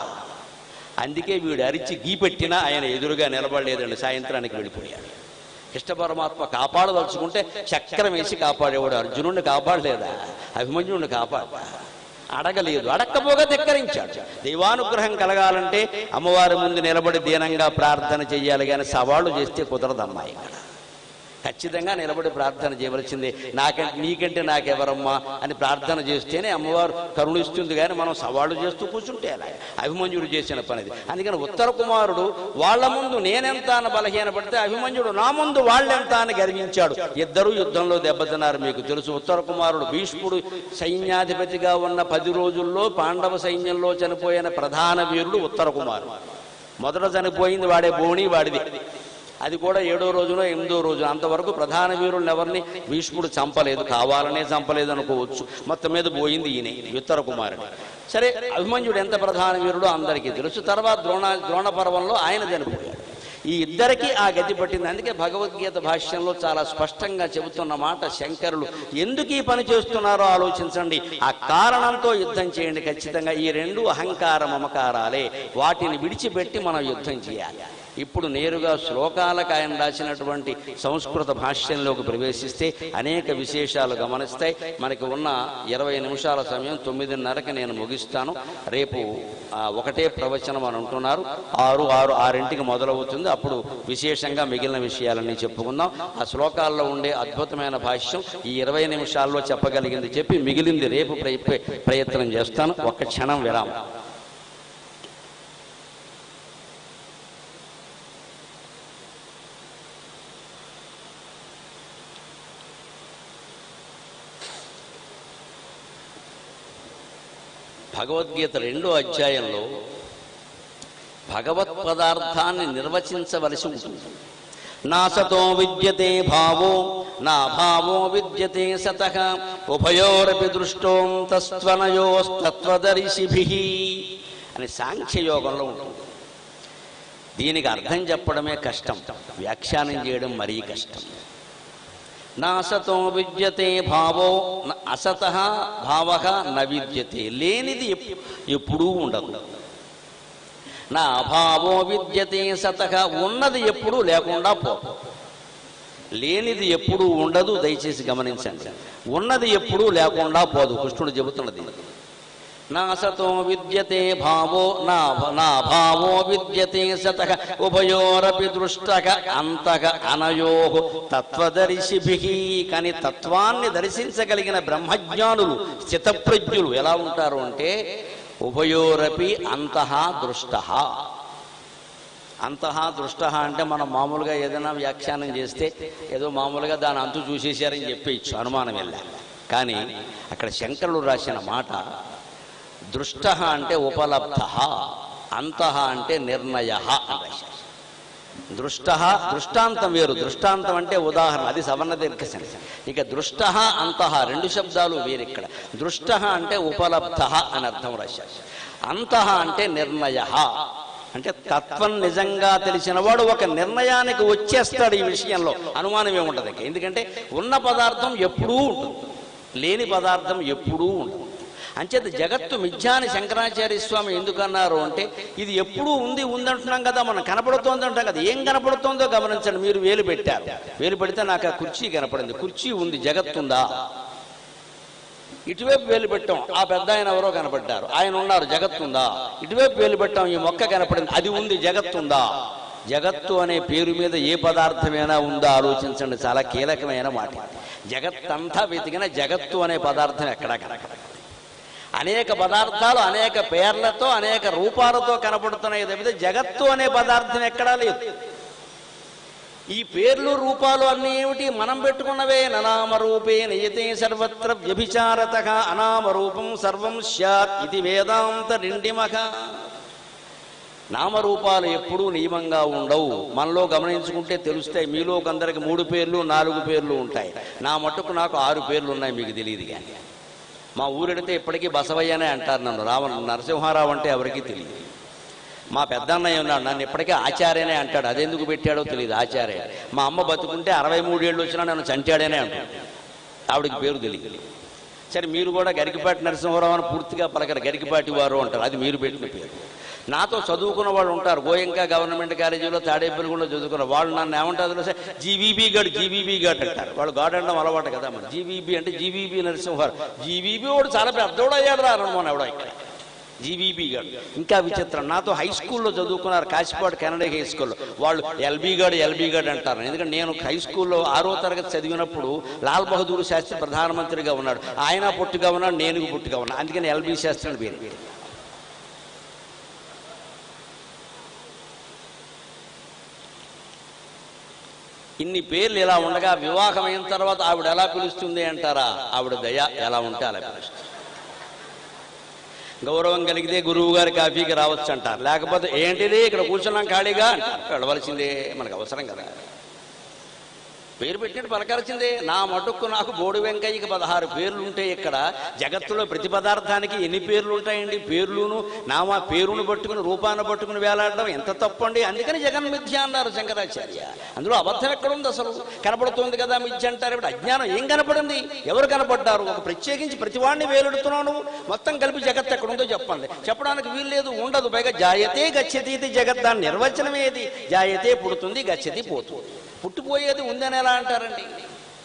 అందుకే వీడు అరిచి గీపెట్టినా ఆయన ఎదురుగా నిలబడలేదండి, సాయంత్రానికి వెళ్ళిపోయాడు. కృష్ణ పరమాత్మ కాపాడదలుచుకుంటే చక్రం వేసి కాపాడేవాడు. అర్జునుడిని కాపాడలేదా? అభిమన్యుడిని కాపాడా? అడగలేదు, అడక్కపోగా ధిక్కరించాడు. దైవానుగ్రహం కలగాలంటే అమ్మవారి ముందు నిలబడి దీనంగా ప్రార్థన చెయ్యాలి, కానీ సవాళ్ళు చేస్తే కుదరదమ్మా. ఇక్కడ ఖచ్చితంగా నిలబడి ప్రార్థన చేయవలసిందే. నీకంటే నాకెవరమ్మా అని ప్రార్థన చేస్తేనే అమ్మవారు కరుణిస్తుంది, కానీ మనం సవాళ్ళు చేస్తూ కూర్చుంటే అలా. అభిమన్యుడు చేసిన పనిది. అందుకని ఉత్తర కుమారుడు వాళ్ళ ముందు నేనెంత అని బలహీనపడితే, అభిమన్యుడు నా ముందు వాళ్ళెంత అని గర్వించాడు. ఇద్దరు యుద్ధంలో దెబ్బతిన్నారు. మీకు తెలుసు, ఉత్తర కుమారుడు భీష్ముడు సైన్యాధిపతిగా ఉన్న 10 రోజుల్లో పాండవ సైన్యంలో చనిపోయిన ప్రధాన వీరుడు ఉత్తర కుమారుడు. మొదట చనిపోయింది వాడే, బోణి వాడిది. అది కూడా 7వ రోజునో 8వ రోజు. అంతవరకు ప్రధాన వీరులను ఎవరిని భీష్ముడు చంపలేదు, కావాలనే చంపలేదు అనుకోవచ్చు. మొత్తం మీద పోయింది ఈయన ఉత్తర కుమారుడు. సరే, అభిమన్యుడు ఎంత ప్రధాన వీరుడో అందరికీ తెలుసు. తర్వాత ద్రోణ పర్వంలో ఆయన చనిపోయాడు. ఈ ఇద్దరికీ ఆ గతి పట్టింది. అందుకే భగవద్గీత భాష్యంలో చాలా స్పష్టంగా చెబుతున్న మాట, శంకరులు ఎందుకు ఈ పని చేస్తున్నారో ఆలోచించండి, ఆ కారణంతో యుద్ధం చేయండి. ఖచ్చితంగా ఈ 2 అహంకార మమకారాలే, వాటిని విడిచిపెట్టి మనం యుద్ధం చేయాలి. ఇప్పుడు నేరుగా శ్లోకాలకు ఆయన రాసినటువంటి సంస్కృత భాష్యంలోకి ప్రవేశిస్తే అనేక విశేషాలు గమనిస్తాయి. మనకి ఉన్న 20 నిమిషాల సమయం 9:30కి నేను ముగిస్తాను. రేపు ఒకటే ప్రవచనం అని అంటున్నారు. 6:06కి మొదలవుతుంది. అప్పుడు విశేషంగా మిగిలిన విషయాలన్నీ చెప్పుకుందాం. ఆ శ్లోకాల్లో ఉండే అద్భుతమైన భాష్యం ఈ 20 నిమిషాల్లో చెప్పగలిగింది చెప్పి మిగిలింది రేపు ప్రయత్నం చేస్తాను. ఒక్క క్షణం విరామం. భగవద్గీత 2వ అధ్యాయంలో భగవత్ పదార్థాన్ని నిర్వచించవలసి ఉంటుంది. నా సతో విద్యతే భావో నా భావో విద్యతే సతః ఉభయోరపి దృష్టోం తస్త్వనయోస్తత్వదర్శిభిః అని సాంఖ్యయోగంలో ఉంటుంది. దీనికి అర్థం చెప్పడమే కష్టం, వ్యాఖ్యానం చేయడం మరీ కష్టం. నాసతో విద్యతే భావో అసతః భావః న విద్యతే, లేనిది ఎప్పుడూ ఉండదు. నా భావో విద్యతే సతః, ఉన్నది ఎప్పుడూ లేకుండా పోదు. లేనిది ఎప్పుడూ ఉండదు. దయచేసి గమనించండి, ఉన్నది ఎప్పుడూ లేకుండా పోదు. కృష్ణుడు చెబుతున్నది. నా సతో విద్యతే భావో నా భావో విద్యతే సతః ఉభయోరపి దృష్టక అంతక అనయోః తత్వదర్శిభిః. కానీ తత్వాన్ని దర్శించగలిగిన బ్రహ్మజ్ఞానులు, స్థితప్రజ్ఞులు ఎలా ఉంటారు అంటే ఉభయోరపి అంతః దృష్టః. అంతః దృష్టః అంటే మనం మామూలుగా ఏదైనా వ్యాఖ్యానం చేస్తే ఏదో మామూలుగా దాని అంతు చూసేశారని చెప్పేయచ్చు, అనుమానం వెళ్ళా. కానీ అక్కడ శంకరుడు రాసిన మాట దృష్ట అంటే ఉపలబ్ధ, అంతః అంటే నిర్ణయ అని రాశారు. దృష్టాంతం వేరు, దృష్టాంతం అంటే ఉదాహరణ, అది సవర్ణ దీర్ఘ. ఇక దృష్ట అంతః రెండు శబ్దాలు వేరు. ఇక్కడ దృష్ట అంటే ఉపలబ్ధ అని అర్థం రాశారు. అంతః అంటే నిర్ణయ అంటే తత్వం నిజంగా తెలిసినవాడు ఒక నిర్ణయానికి వచ్చేస్తాడు. ఈ విషయంలో అనుమానం ఏముంటుంది. ఎందుకంటే ఉన్న పదార్థం ఎప్పుడూ ఉంటుంది, లేని పదార్థం ఎప్పుడూ ఉంటుంది. అంచేత జగత్తు మిథ్యాని శంకరాచార్య స్వామి ఎందుకన్నారు అంటే ఇది ఎప్పుడూ ఉంది ఉందంటున్నాం కదా, మనం కనపడుతోంది అంటాం కదా. ఏం కనపడుతోందో గమనించండి. మీరు వేలు పెట్టారు, వేలు పెడితే నాకు ఆ కుర్చీ కనపడింది. కుర్చీ ఉంది, జగత్తుందా? ఇటువైపు వేలు పెట్టాం, ఆ పెద్ద ఆయన ఎవరో కనపడ్డారు, ఆయన ఉన్నారు, జగత్తుందా? ఇటువైపు వేలు పెట్టాం, ఈ మొక్క కనపడింది, అది ఉంది, జగత్తుందా? జగత్తు అనే పేరు మీద ఏ పదార్థమైనా ఉందా ఆలోచించండి. చాలా కీలకమైన మాట. జగత్తంతా వెతికిన జగత్తు అనే పదార్థం ఎక్కడా కనపడదు. అనేక పదార్థాలు అనేక పేర్లతో అనేక రూపాలతో కనపడుతున్నాయి తప్పితే జగత్తు అనే పదార్థం ఎక్కడా లేదు. ఈ పేర్లు రూపాలు అన్నీ ఏమిటి? మనం పెట్టుకున్నవే. ననామరూపే నయతే సర్వత్ర వ్యభిచారతః అనామరూపం సర్వం స్యాత్ ఇది వేదాంత రిండిమఖ. నామరూపాలు ఎప్పుడూ నియమంగా ఉండవు. మనలో గమనించుకుంటే తెలుస్తాయి. మీలో కొందరికి 3 పేర్లు 4 పేర్లు ఉంటాయి. నా మట్టుకు నాకు 6 పేర్లు ఉన్నాయి, మీకు తెలియదు. కానీ మా ఊరెడితే ఇప్పటికీ బసవయ్యనే అంటారు నన్ను. నరసింహారావు అంటే ఎవరికీ తెలియదు. మా పెద్దన్నయ్య ఉన్నాడు, నన్ను ఇప్పటికే ఆచార్యనే అంటాడు. అదెందుకు పెట్టాడో తెలియదు, ఆచార్య. మా అమ్మ బతుకుంటే 63 ఏళ్ళు వచ్చినా నన్ను చంటాడనే అంటాడు. ఆవిడికి పేరు తెలియదు. సరే, మీరు కూడా గరికిపాటి నరసింహారావు అని పూర్తిగా పలకరు, గరికిపాటి వారు అంటారు. అది మీరు పెట్టిన పేరు. నాతో చదువుకున్న వాళ్ళు ఉంటారు, గోయంక గవర్నమెంట్ కాలేజీలో తాడేపల్లిగూడలో చదువుకున్న వాళ్ళు నన్ను ఏమంటారు తెలుసా? జీవీబీ గాడ్ అంటారు. వాళ్ళు గాడ్ అనడం అలవాటు కదా. మరి జీవీబీ అంటే జీవీబీ నరసింహారావు. జీవీబీ వాడు చాలా పెద్దోడు అయ్యాడు రా అనుమానం ఎవడో ఇక్కడ. జీవీబీ గాడు. ఇంకా విచిత్రం, నాతో హై స్కూల్లో చదువుకున్నారు, కాశీపాడు కెనడా హై స్కూల్లో. వాళ్ళు ఎల్బీ గాడ్ అంటారు. ఎందుకంటే నేను హై స్కూల్లో 6వ తరగతి చదివినప్పుడు లాల్ బహదూర్ శాస్త్రి ప్రధానమంత్రిగా ఉన్నాడు. ఆయన పుట్టుగా ఉన్నాడు, నేను పుట్టుగా ఉన్నాను. అందుకని ఎల్బీ శాస్త్రి అని పేరు. ఇన్ని పేర్లు ఇలా ఉండగా వివాహం అయిన తర్వాత ఆవిడ ఎలా పిలుస్తుంది అంటారా? ఆవిడ దయ ఎలా ఉంటే అలా పిలుస్తుంది. గౌరవం కలిగితే గురువు గారి కాఫీకి రావచ్చు అంటారు, లేకపోతే ఏంటిది ఇక్కడ కూర్చున్నాం ఖాళీగా అంటారు. వెళ్ళవలసిందే, మనకు అవసరం కదా. పేరు పెట్టినట్టు పలకాల్సిందే. నా మటుక్కు నాకు బోడి వెంకయ్యకి 16 పేర్లు ఉంటాయి. ఇక్కడ జగత్తులో ప్రతి పదార్థానికి ఎన్ని పేర్లు ఉంటాయండి? పేర్లును నామా పేరును పట్టుకుని రూపాన్ని పట్టుకుని వేలాడడం ఎంత తప్పండి. అందుకని జగన్మిథ్య అన్నారు శంకరాచార్య. అందులో అబద్ధం ఎక్కడుంది? అసలు కనపడుతుంది కదా మిథ్య అంటారు. ఇప్పుడు అజ్ఞానం ఏం కనపడింది? ఎవరు కనపడ్డారు? ఒక ప్రత్యేకించి ప్రతివాడిని వేలుడుతున్నావు. మొత్తం కలిపి జగత్ ఎక్కడుందో చెప్పండి. చెప్పడానికి వీలు లేదు, ఉండదు. పైగా జాయతే గచ్చతి ఇది జగత్, దాని నిర్వచనం ఏది? జాయతే పుడుతుంది, గచ్చతి పోతుంది. పుట్టిపోయేది ఉందని ఎలా అంటారండి?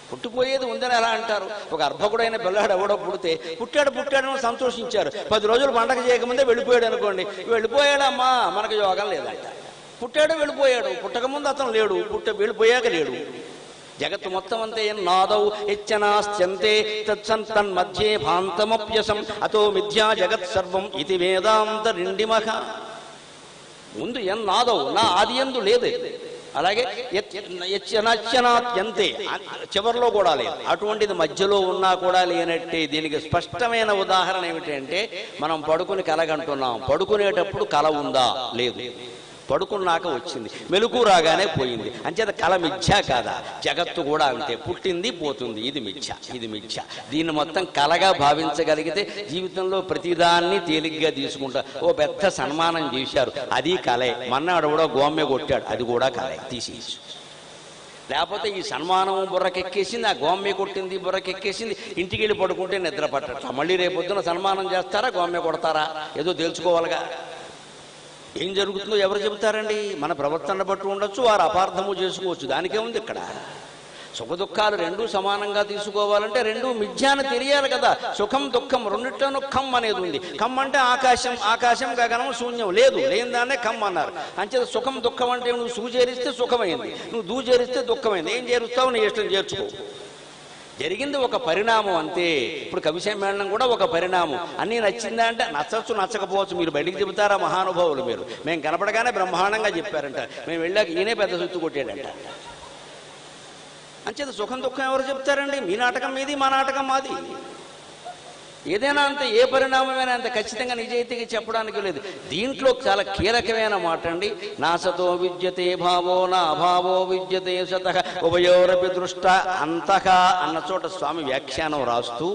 పుట్టిపోయేది ఉందని ఎలా అంటారు? ఒక అర్భకుడైన పిల్లాడు ఎవడో పుడితే పుట్టాడని సంతోషించారు. 10 రోజులు పండగ చేయకముందే వెళ్ళిపోయాడు అనుకోండి, వెళ్ళిపోయాడమ్మా మనకు యోగం లేదంట. పుట్టాడు వెళ్ళిపోయాడు, పుట్టకముందు అతను లేడు, వెళ్ళిపోయాక లేడు. జగత్తు మొత్తం అంతే. నాదౌ యచ్చనాస్త్యంతే తత్సంతన్మధ్యే భాంతమప్యసం అతో మిథ్యా జగత్ సర్వం ఇది వేదాంత రిండిమఖ. ముందు నాదౌ, నా ఆది యందు లేదు. అలాగే యచ్చనాత్యంతే, చివరిలో కూడా లేదు. అటువంటిది మధ్యలో ఉన్నా కూడా లేనట్టే. దీనికి స్పష్టమైన ఉదాహరణ ఏమిటంటే, మనం పడుకుని కలగంటున్నాం. పడుకునేటప్పుడు కల ఉందా? లేదు. పడుకున్నాక వచ్చింది, మెలకు రాగానే పోయింది. అంచేత కల మిథ్యా కాదా? జగత్తు కూడా అంతే, పుట్టింది పోతుంది. ఇది మిథ్య. దీన్ని మొత్తం కలగా భావించగలిగితే జీవితంలో ప్రతిదాన్ని తేలిగ్గా తీసుకుంటా. ఓ పెద్ద సన్మానం చేశారు, అది కలే. మన్నాడు కూడా గోమ్మె కొట్టాడు, అది కూడా కలే, తీసేయచ్చు. లేకపోతే ఈ సన్మానం బుర్రకెక్కేసింది, ఆ గోమ్మె కొట్టింది బుర్రకెక్కేసింది, ఇంటికి వెళ్ళి పడుకుంటే నిద్ర పట్టట్లా. మళ్ళీ రేపొద్దున సన్మానం చేస్తారా, గోమ్మె కొడతారా? ఏదో తెలుసుకోవాలిగా. ఏం జరుగుతుందో ఎవరు చెబుతారండి? మన ప్రవర్తన బట్టి ఉండొచ్చు, వారు అపార్థము చేసుకోవచ్చు. దానికే ఉంది. ఇక్కడ సుఖ దుఃఖాలు రెండూ సమానంగా తీసుకోవాలంటే రెండూ మిథ్యాన్ని తెలియాలి కదా. సుఖం దుఃఖం రెండిట్లోనూ ఖమ్ అనేది ఉంది. ఖమ్ అంటే ఆకాశం గగనం శూన్యం, లేని దాన్నే ఖమ్ అన్నారు. అంచేత సుఖం దుఃఖం అంటే నువ్వు సూచేరిస్తే సుఖమైంది, నువ్వు దూచేరిస్తే దుఃఖమైంది. ఏం చేరుస్తావు? నీ ఇష్టం చేర్చుకో. జరిగింది ఒక పరిణామం అంతే. ఇప్పుడు కవి సమ్మేళనం కూడా ఒక పరిణామం. అన్నీ నచ్చిందా అంటే నచ్చచ్చు, నచ్చకపోవచ్చు. మీరు బయటికి చెబుతారా మహానుభావులు? మేము కనపడగానే బ్రహ్మాండంగా చెప్పారంట, మేము వెళ్ళాక ఈయనే పెద్ద సుత్తు కొట్టాడంట. అంచేత సుఖం దుఃఖం ఎవరు చెప్తారండి? మీ నాటకం మీది, మా నాటకం మాది. ఏదైనా అంతే, ఏ పరిణామమైనా అంత ఖచ్చితంగా నిజాయితీగా చెప్పడానికి లేదు. దీంట్లో చాలా కీలకమైన మాట అండి. నా సతో విద్యతే భావో నా అభావో విద్యతే సతః ఉభయోరపి దృష్ట అంతః అన్న చోట స్వామి వ్యాఖ్యానం రాస్తూ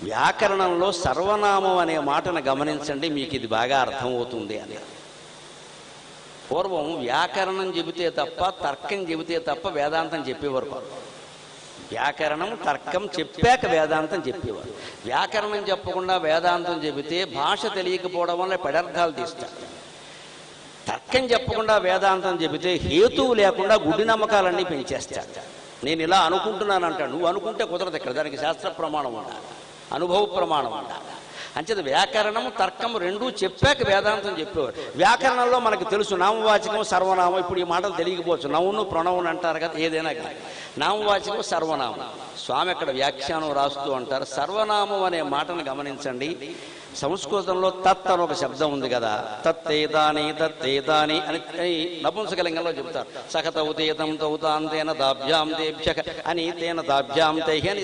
వ్యాకరణంలో సర్వనామం అనే మాటను గమనించండి, మీకు ఇది బాగా అర్థమవుతుంది అని. పూర్వం వ్యాకరణం చెబితే తప్ప, తర్కం చెబితే తప్ప వేదాంతం చెప్పేవారు కాదు. వ్యాకరణం తర్కం చెప్పాక వేదాంతం చెప్పేవారు. వ్యాకరణం చెప్పకుండా వేదాంతం చెబితే భాష తెలియకపోవడం వల్ల పెడర్థాలు తీస్తారు. తర్కం చెప్పకుండా వేదాంతం చెబితే హేతువు లేకుండా గుడ్డి నమ్మకాలన్నీ పెంచేస్తాడు. నేను ఇలా అనుకుంటున్నాను అంటాడు. నువ్వు అనుకుంటే కుదరదు. ఇక్కడ దానికి శాస్త్ర ప్రమాణం ఉండాలి, అనుభవ ప్రమాణం ఉండాలి. అంచేత వ్యాకరణము తర్కము రెండూ చెప్పాక వేదాంతం చెప్పేవారు. వ్యాకరణంలో మనకు తెలుసు నామవాచకం సర్వనామం. ఇప్పుడు ఈ మాటలు తెలియకపోవచ్చు. నౌను ప్రణవును అంటారు కదా, ఏదైనా కానీ నామవాచకం సర్వనామం. స్వామి అక్కడ వ్యాఖ్యానం రాస్తూ అంటారు, సర్వనామం అనే మాటను గమనించండి. సంస్కృతంలో తత్ అని ఒక శబ్దం ఉంది కదా, తత్తేతాని తత్తేతాని అని నపుంసకలింగంలో చెప్తారు. సఖతౌతేతం తౌతాంతేన దాభ్యాం తేభ్యక అని తేన దాభ్యాం తై అని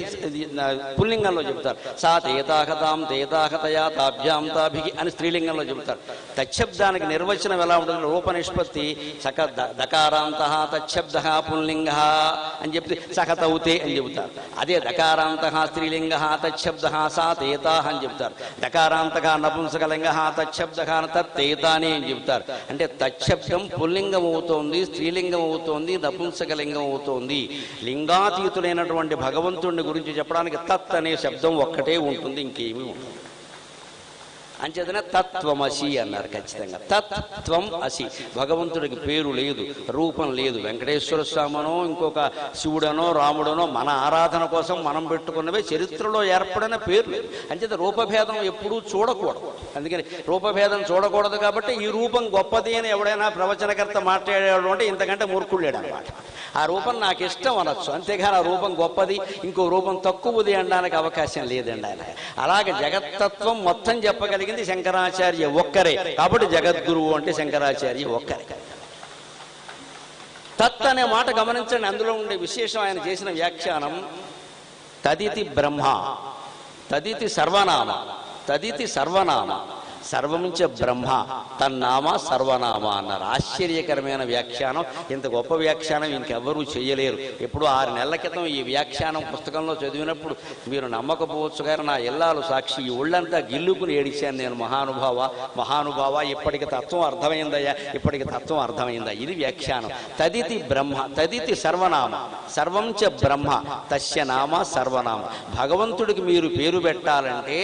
పుల్లింగంలో చెప్తారు. సా తేతాహతాం తేతాహతయా తాభ్యాం తాభికి అని స్త్రీలింగంలో చెబుతారు. తచ్చబ్దానికి నిర్వచనం ఎలా ఉంటుంది? రూప నిష్పత్తి సఖ దకారాంత తచ్చబ్ద పుల్లింగ అని చెప్తే సఖతౌతే అని చెబుతారు. అదే దకారాంత స్త్రీలింగ తచ్చబ్ద సా తేతా అని చెప్తారు. దకారాంతగా నపుంసకలింగ తచ్చబ్ద తత్తేతాని అని చెబుతారు. అంటే తచ్చబ్దం పుల్లింగం అవుతోంది, స్త్రీలింగం అవుతోంది, నపుంసకలింగం అవుతోంది. లింగాతీతులైనటువంటి భగవంతుడిని గురించి చెప్పడానికి తత్ అనే శబ్దం ఒక్కటే ఉంటుంది, ఇంకేమీ ఉంటుంది. అంచేతనే తత్వమసి అన్నారు. ఖచ్చితంగా తత్వం అసి. భగవంతుడికి పేరు లేదు, రూపం లేదు. వెంకటేశ్వర స్వామినో ఇంకొక శివుడనో రాముడనో మన ఆరాధన కోసం మనం పెట్టుకున్నవే, చరిత్రలో ఏర్పడిన పేరు లేదు. అంచేత రూపభేదం ఎప్పుడూ చూడకూడదు. అందుకని రూపభేదం చూడకూడదు. కాబట్టి ఈ రూపం గొప్పది అని ఎవడైనా ప్రవచనకర్త మాట్లాడేవాడు అంటే ఇంతకంటే మూర్ఖుడు లేడు అన్నమాట. ఆ రూపం నాకు ఇష్టం అనొచ్చు, అంతేగాని ఆ రూపం గొప్పది ఇంకో రూపం తక్కువది అనడానికి అవకాశం లేదండి ఆయన. అలాగే జగత్తత్వం మొత్తం చెప్పగలిగింది శంకరాచార్య ఒక్కరే. కాబట్టి జగద్గురువు అంటే శంకరాచార్య ఒక్కరే. తత్ అనే మాట గమనించండి. అందులో ఉండే విశేషం ఆయన చేసిన వ్యాఖ్యానం. తదితి బ్రహ్మ, తదితి సర్వనామ, తదితి సర్వనామ, సర్వమించ బ్రహ్మ తన్నామ సర్వనామ అన్నారు. ఆశ్చర్యకరమైన వ్యాఖ్యానం. ఇంత గొప్ప వ్యాఖ్యానం ఇంకెవ్వరూ చేయలేరు. ఎప్పుడు 6 నెలల క్రితం ఈ వ్యాఖ్యానం పుస్తకంలో చదివినప్పుడు మీరు నమ్మకపోవచ్చు కానీ నా ఇల్లాలు సాక్షి, ఈ ఒళ్ళంతా గిల్లుకుని ఏడిచాను నేను. మహానుభావ మహానుభావ, ఇప్పటికి తత్వం అర్థమైందయ్యా, ఇప్పటికి తత్వం అర్థమైందా. ఇది వ్యాఖ్యానం. తదితి బ్రహ్మ, తదితి సర్వనామ, సర్వంచ బ్రహ్మ తస్య నామ సర్వనామ. భగవంతుడికి మీరు పేరు పెట్టాలంటే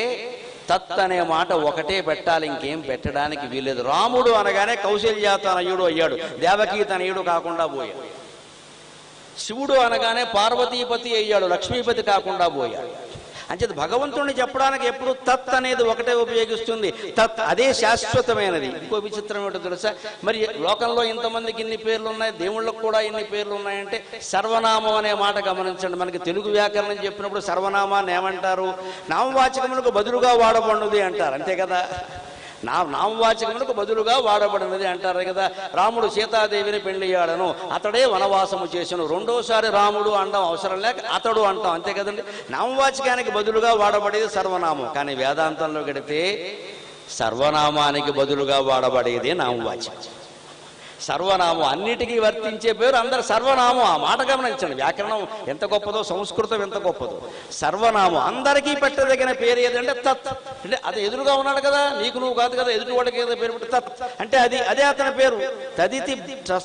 తత్ అనే మాట ఒకటే పెట్టాలి, ఇంకేం పెట్టడానికి వీలేదు. రాముడు అనగానే కౌశల్యాతనయుడు అయ్యాడు, దేవకీ తనయుడు కాకుండా పోయాడు. శివుడు అనగానే పార్వతీపతి అయ్యాడు, లక్ష్మీపతి కాకుండా పోయాడు. అంచేత భగవంతుడిని చెప్పడానికి ఎప్పుడు తత్ అనేది ఒకటే ఉపయోగిస్తుంది. తత్ అదే శాశ్వతమైనది. ఇంకో విచిత్రం ఏంటో తెలుసా? మరి లోకంలో ఇంతమందికి ఇన్ని పేర్లు ఉన్నాయి, దేవుళ్ళకు కూడా ఇన్ని పేర్లు ఉన్నాయంటే సర్వనామం అనే మాట గమనించండి. మనకి తెలుగు వ్యాకరణం చెప్పినప్పుడు సర్వనామాన్ని ఏమంటారు? నామవాచకములకు బదులుగా వాడబడినది అంటారు, అంతే కదా. నామవాచకములకు బదులుగా వాడబడినది అంటారు కదా. రాముడు సీతాదేవిని పెళ్లియాడను, అతడే వనవాసము చేసను. రెండోసారి రాముడు అనడం అవసరం లేక అతడు అంటాం, అంతే కదండి. నామవాచకానికి బదులుగా వాడబడేది సర్వనామం. కానీ వేదాంతంలో గడితే సర్వనామానికి బదులుగా వాడబడేదే నామవాచకం. సర్వనామం అన్నిటికీ వర్తించే పేరు, అందరు సర్వనామం. ఆ మాట గమనించండి. వ్యాకరణం ఎంత గొప్పదో, సంస్కృతం ఎంత గొప్పదో. సర్వనామం అందరికీ పెట్టదగిన పేరు ఏదంటే తత్. అంటే అది ఎదురుగా ఉన్నాడు కదా, నీకు నువ్వు కాదు కదా, ఎదుటి వాడికి ఏదో పేరు పెట్టి తత్ అంటే అదే అతని పేరు. తదితి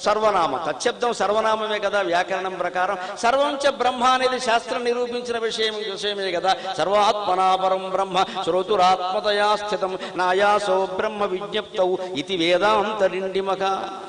సర్వనామం, తచ్చబ్దం సర్వనామమే కదా వ్యాకరణం ప్రకారం. సర్వంచ బ్రహ్మ అనేది శాస్త్రం నిరూపించిన విషయమే కదా. సర్వాత్మనాపరం బ్రహ్మ శ్రోతురాత్మతయా స్థితం నాయాసో బ్రహ్మ విజ్ఞప్తౌ ఇది వేదాంతరిండిమక.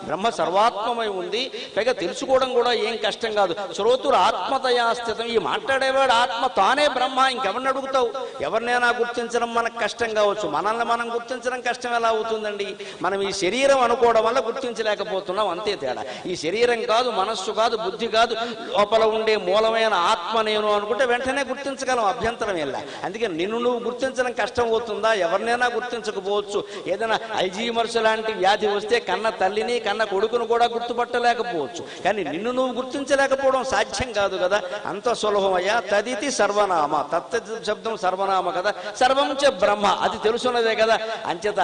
బ్రహ్మ సర్వాత్మమై ఉంది, పైగా తెలుసుకోవడం కూడా ఏం కష్టం కాదు. శ్రోతురు ఆత్మతయా స్థితం. ఈ మాట్లాడేవాడు ఆత్మ తానే బ్రహ్మ, ఇంకెవరిని అడుగుతావు? ఎవరినైనా గుర్తించడం మనకు కష్టం కావచ్చు, మనల్ని మనం గుర్తించడం కష్టం ఎలా అవుతుందండి? మనం ఈ శరీరం అనుకోవడం వల్ల గుర్తించలేకపోతున్నాం, అంతే తేడా. ఈ శరీరం కాదు, మనస్సు కాదు, బుద్ధి కాదు, లోపల ఉండే మూలమైన ఆత్మ నేను అనుకుంటే వెంటనే గుర్తించగలం, అభ్యంతరం ఎలా. అందుకే నిన్ను నువ్వు గుర్తించడం కష్టం అవుతుందా? ఎవరినైనా గుర్తించకపోవచ్చు. ఏదైనా అల్జీమర్స్ లాంటి వ్యాధి వస్తే కన్న తల్లిని కన్న కొడుకును కూడా గుర్తుపట్టలేకపోవచ్చు, కానీ నిన్ను నువ్వు గుర్తించలేకపోవడం సాధ్యం కాదు కదా. అంత సులభమయ్యా. తదితి సర్వనామ, తత్ శబ్దం సర్వనామ కదా. సర్వం చ బ్రహ్మ, అది తెలుసున్నదే కదా. అంచేత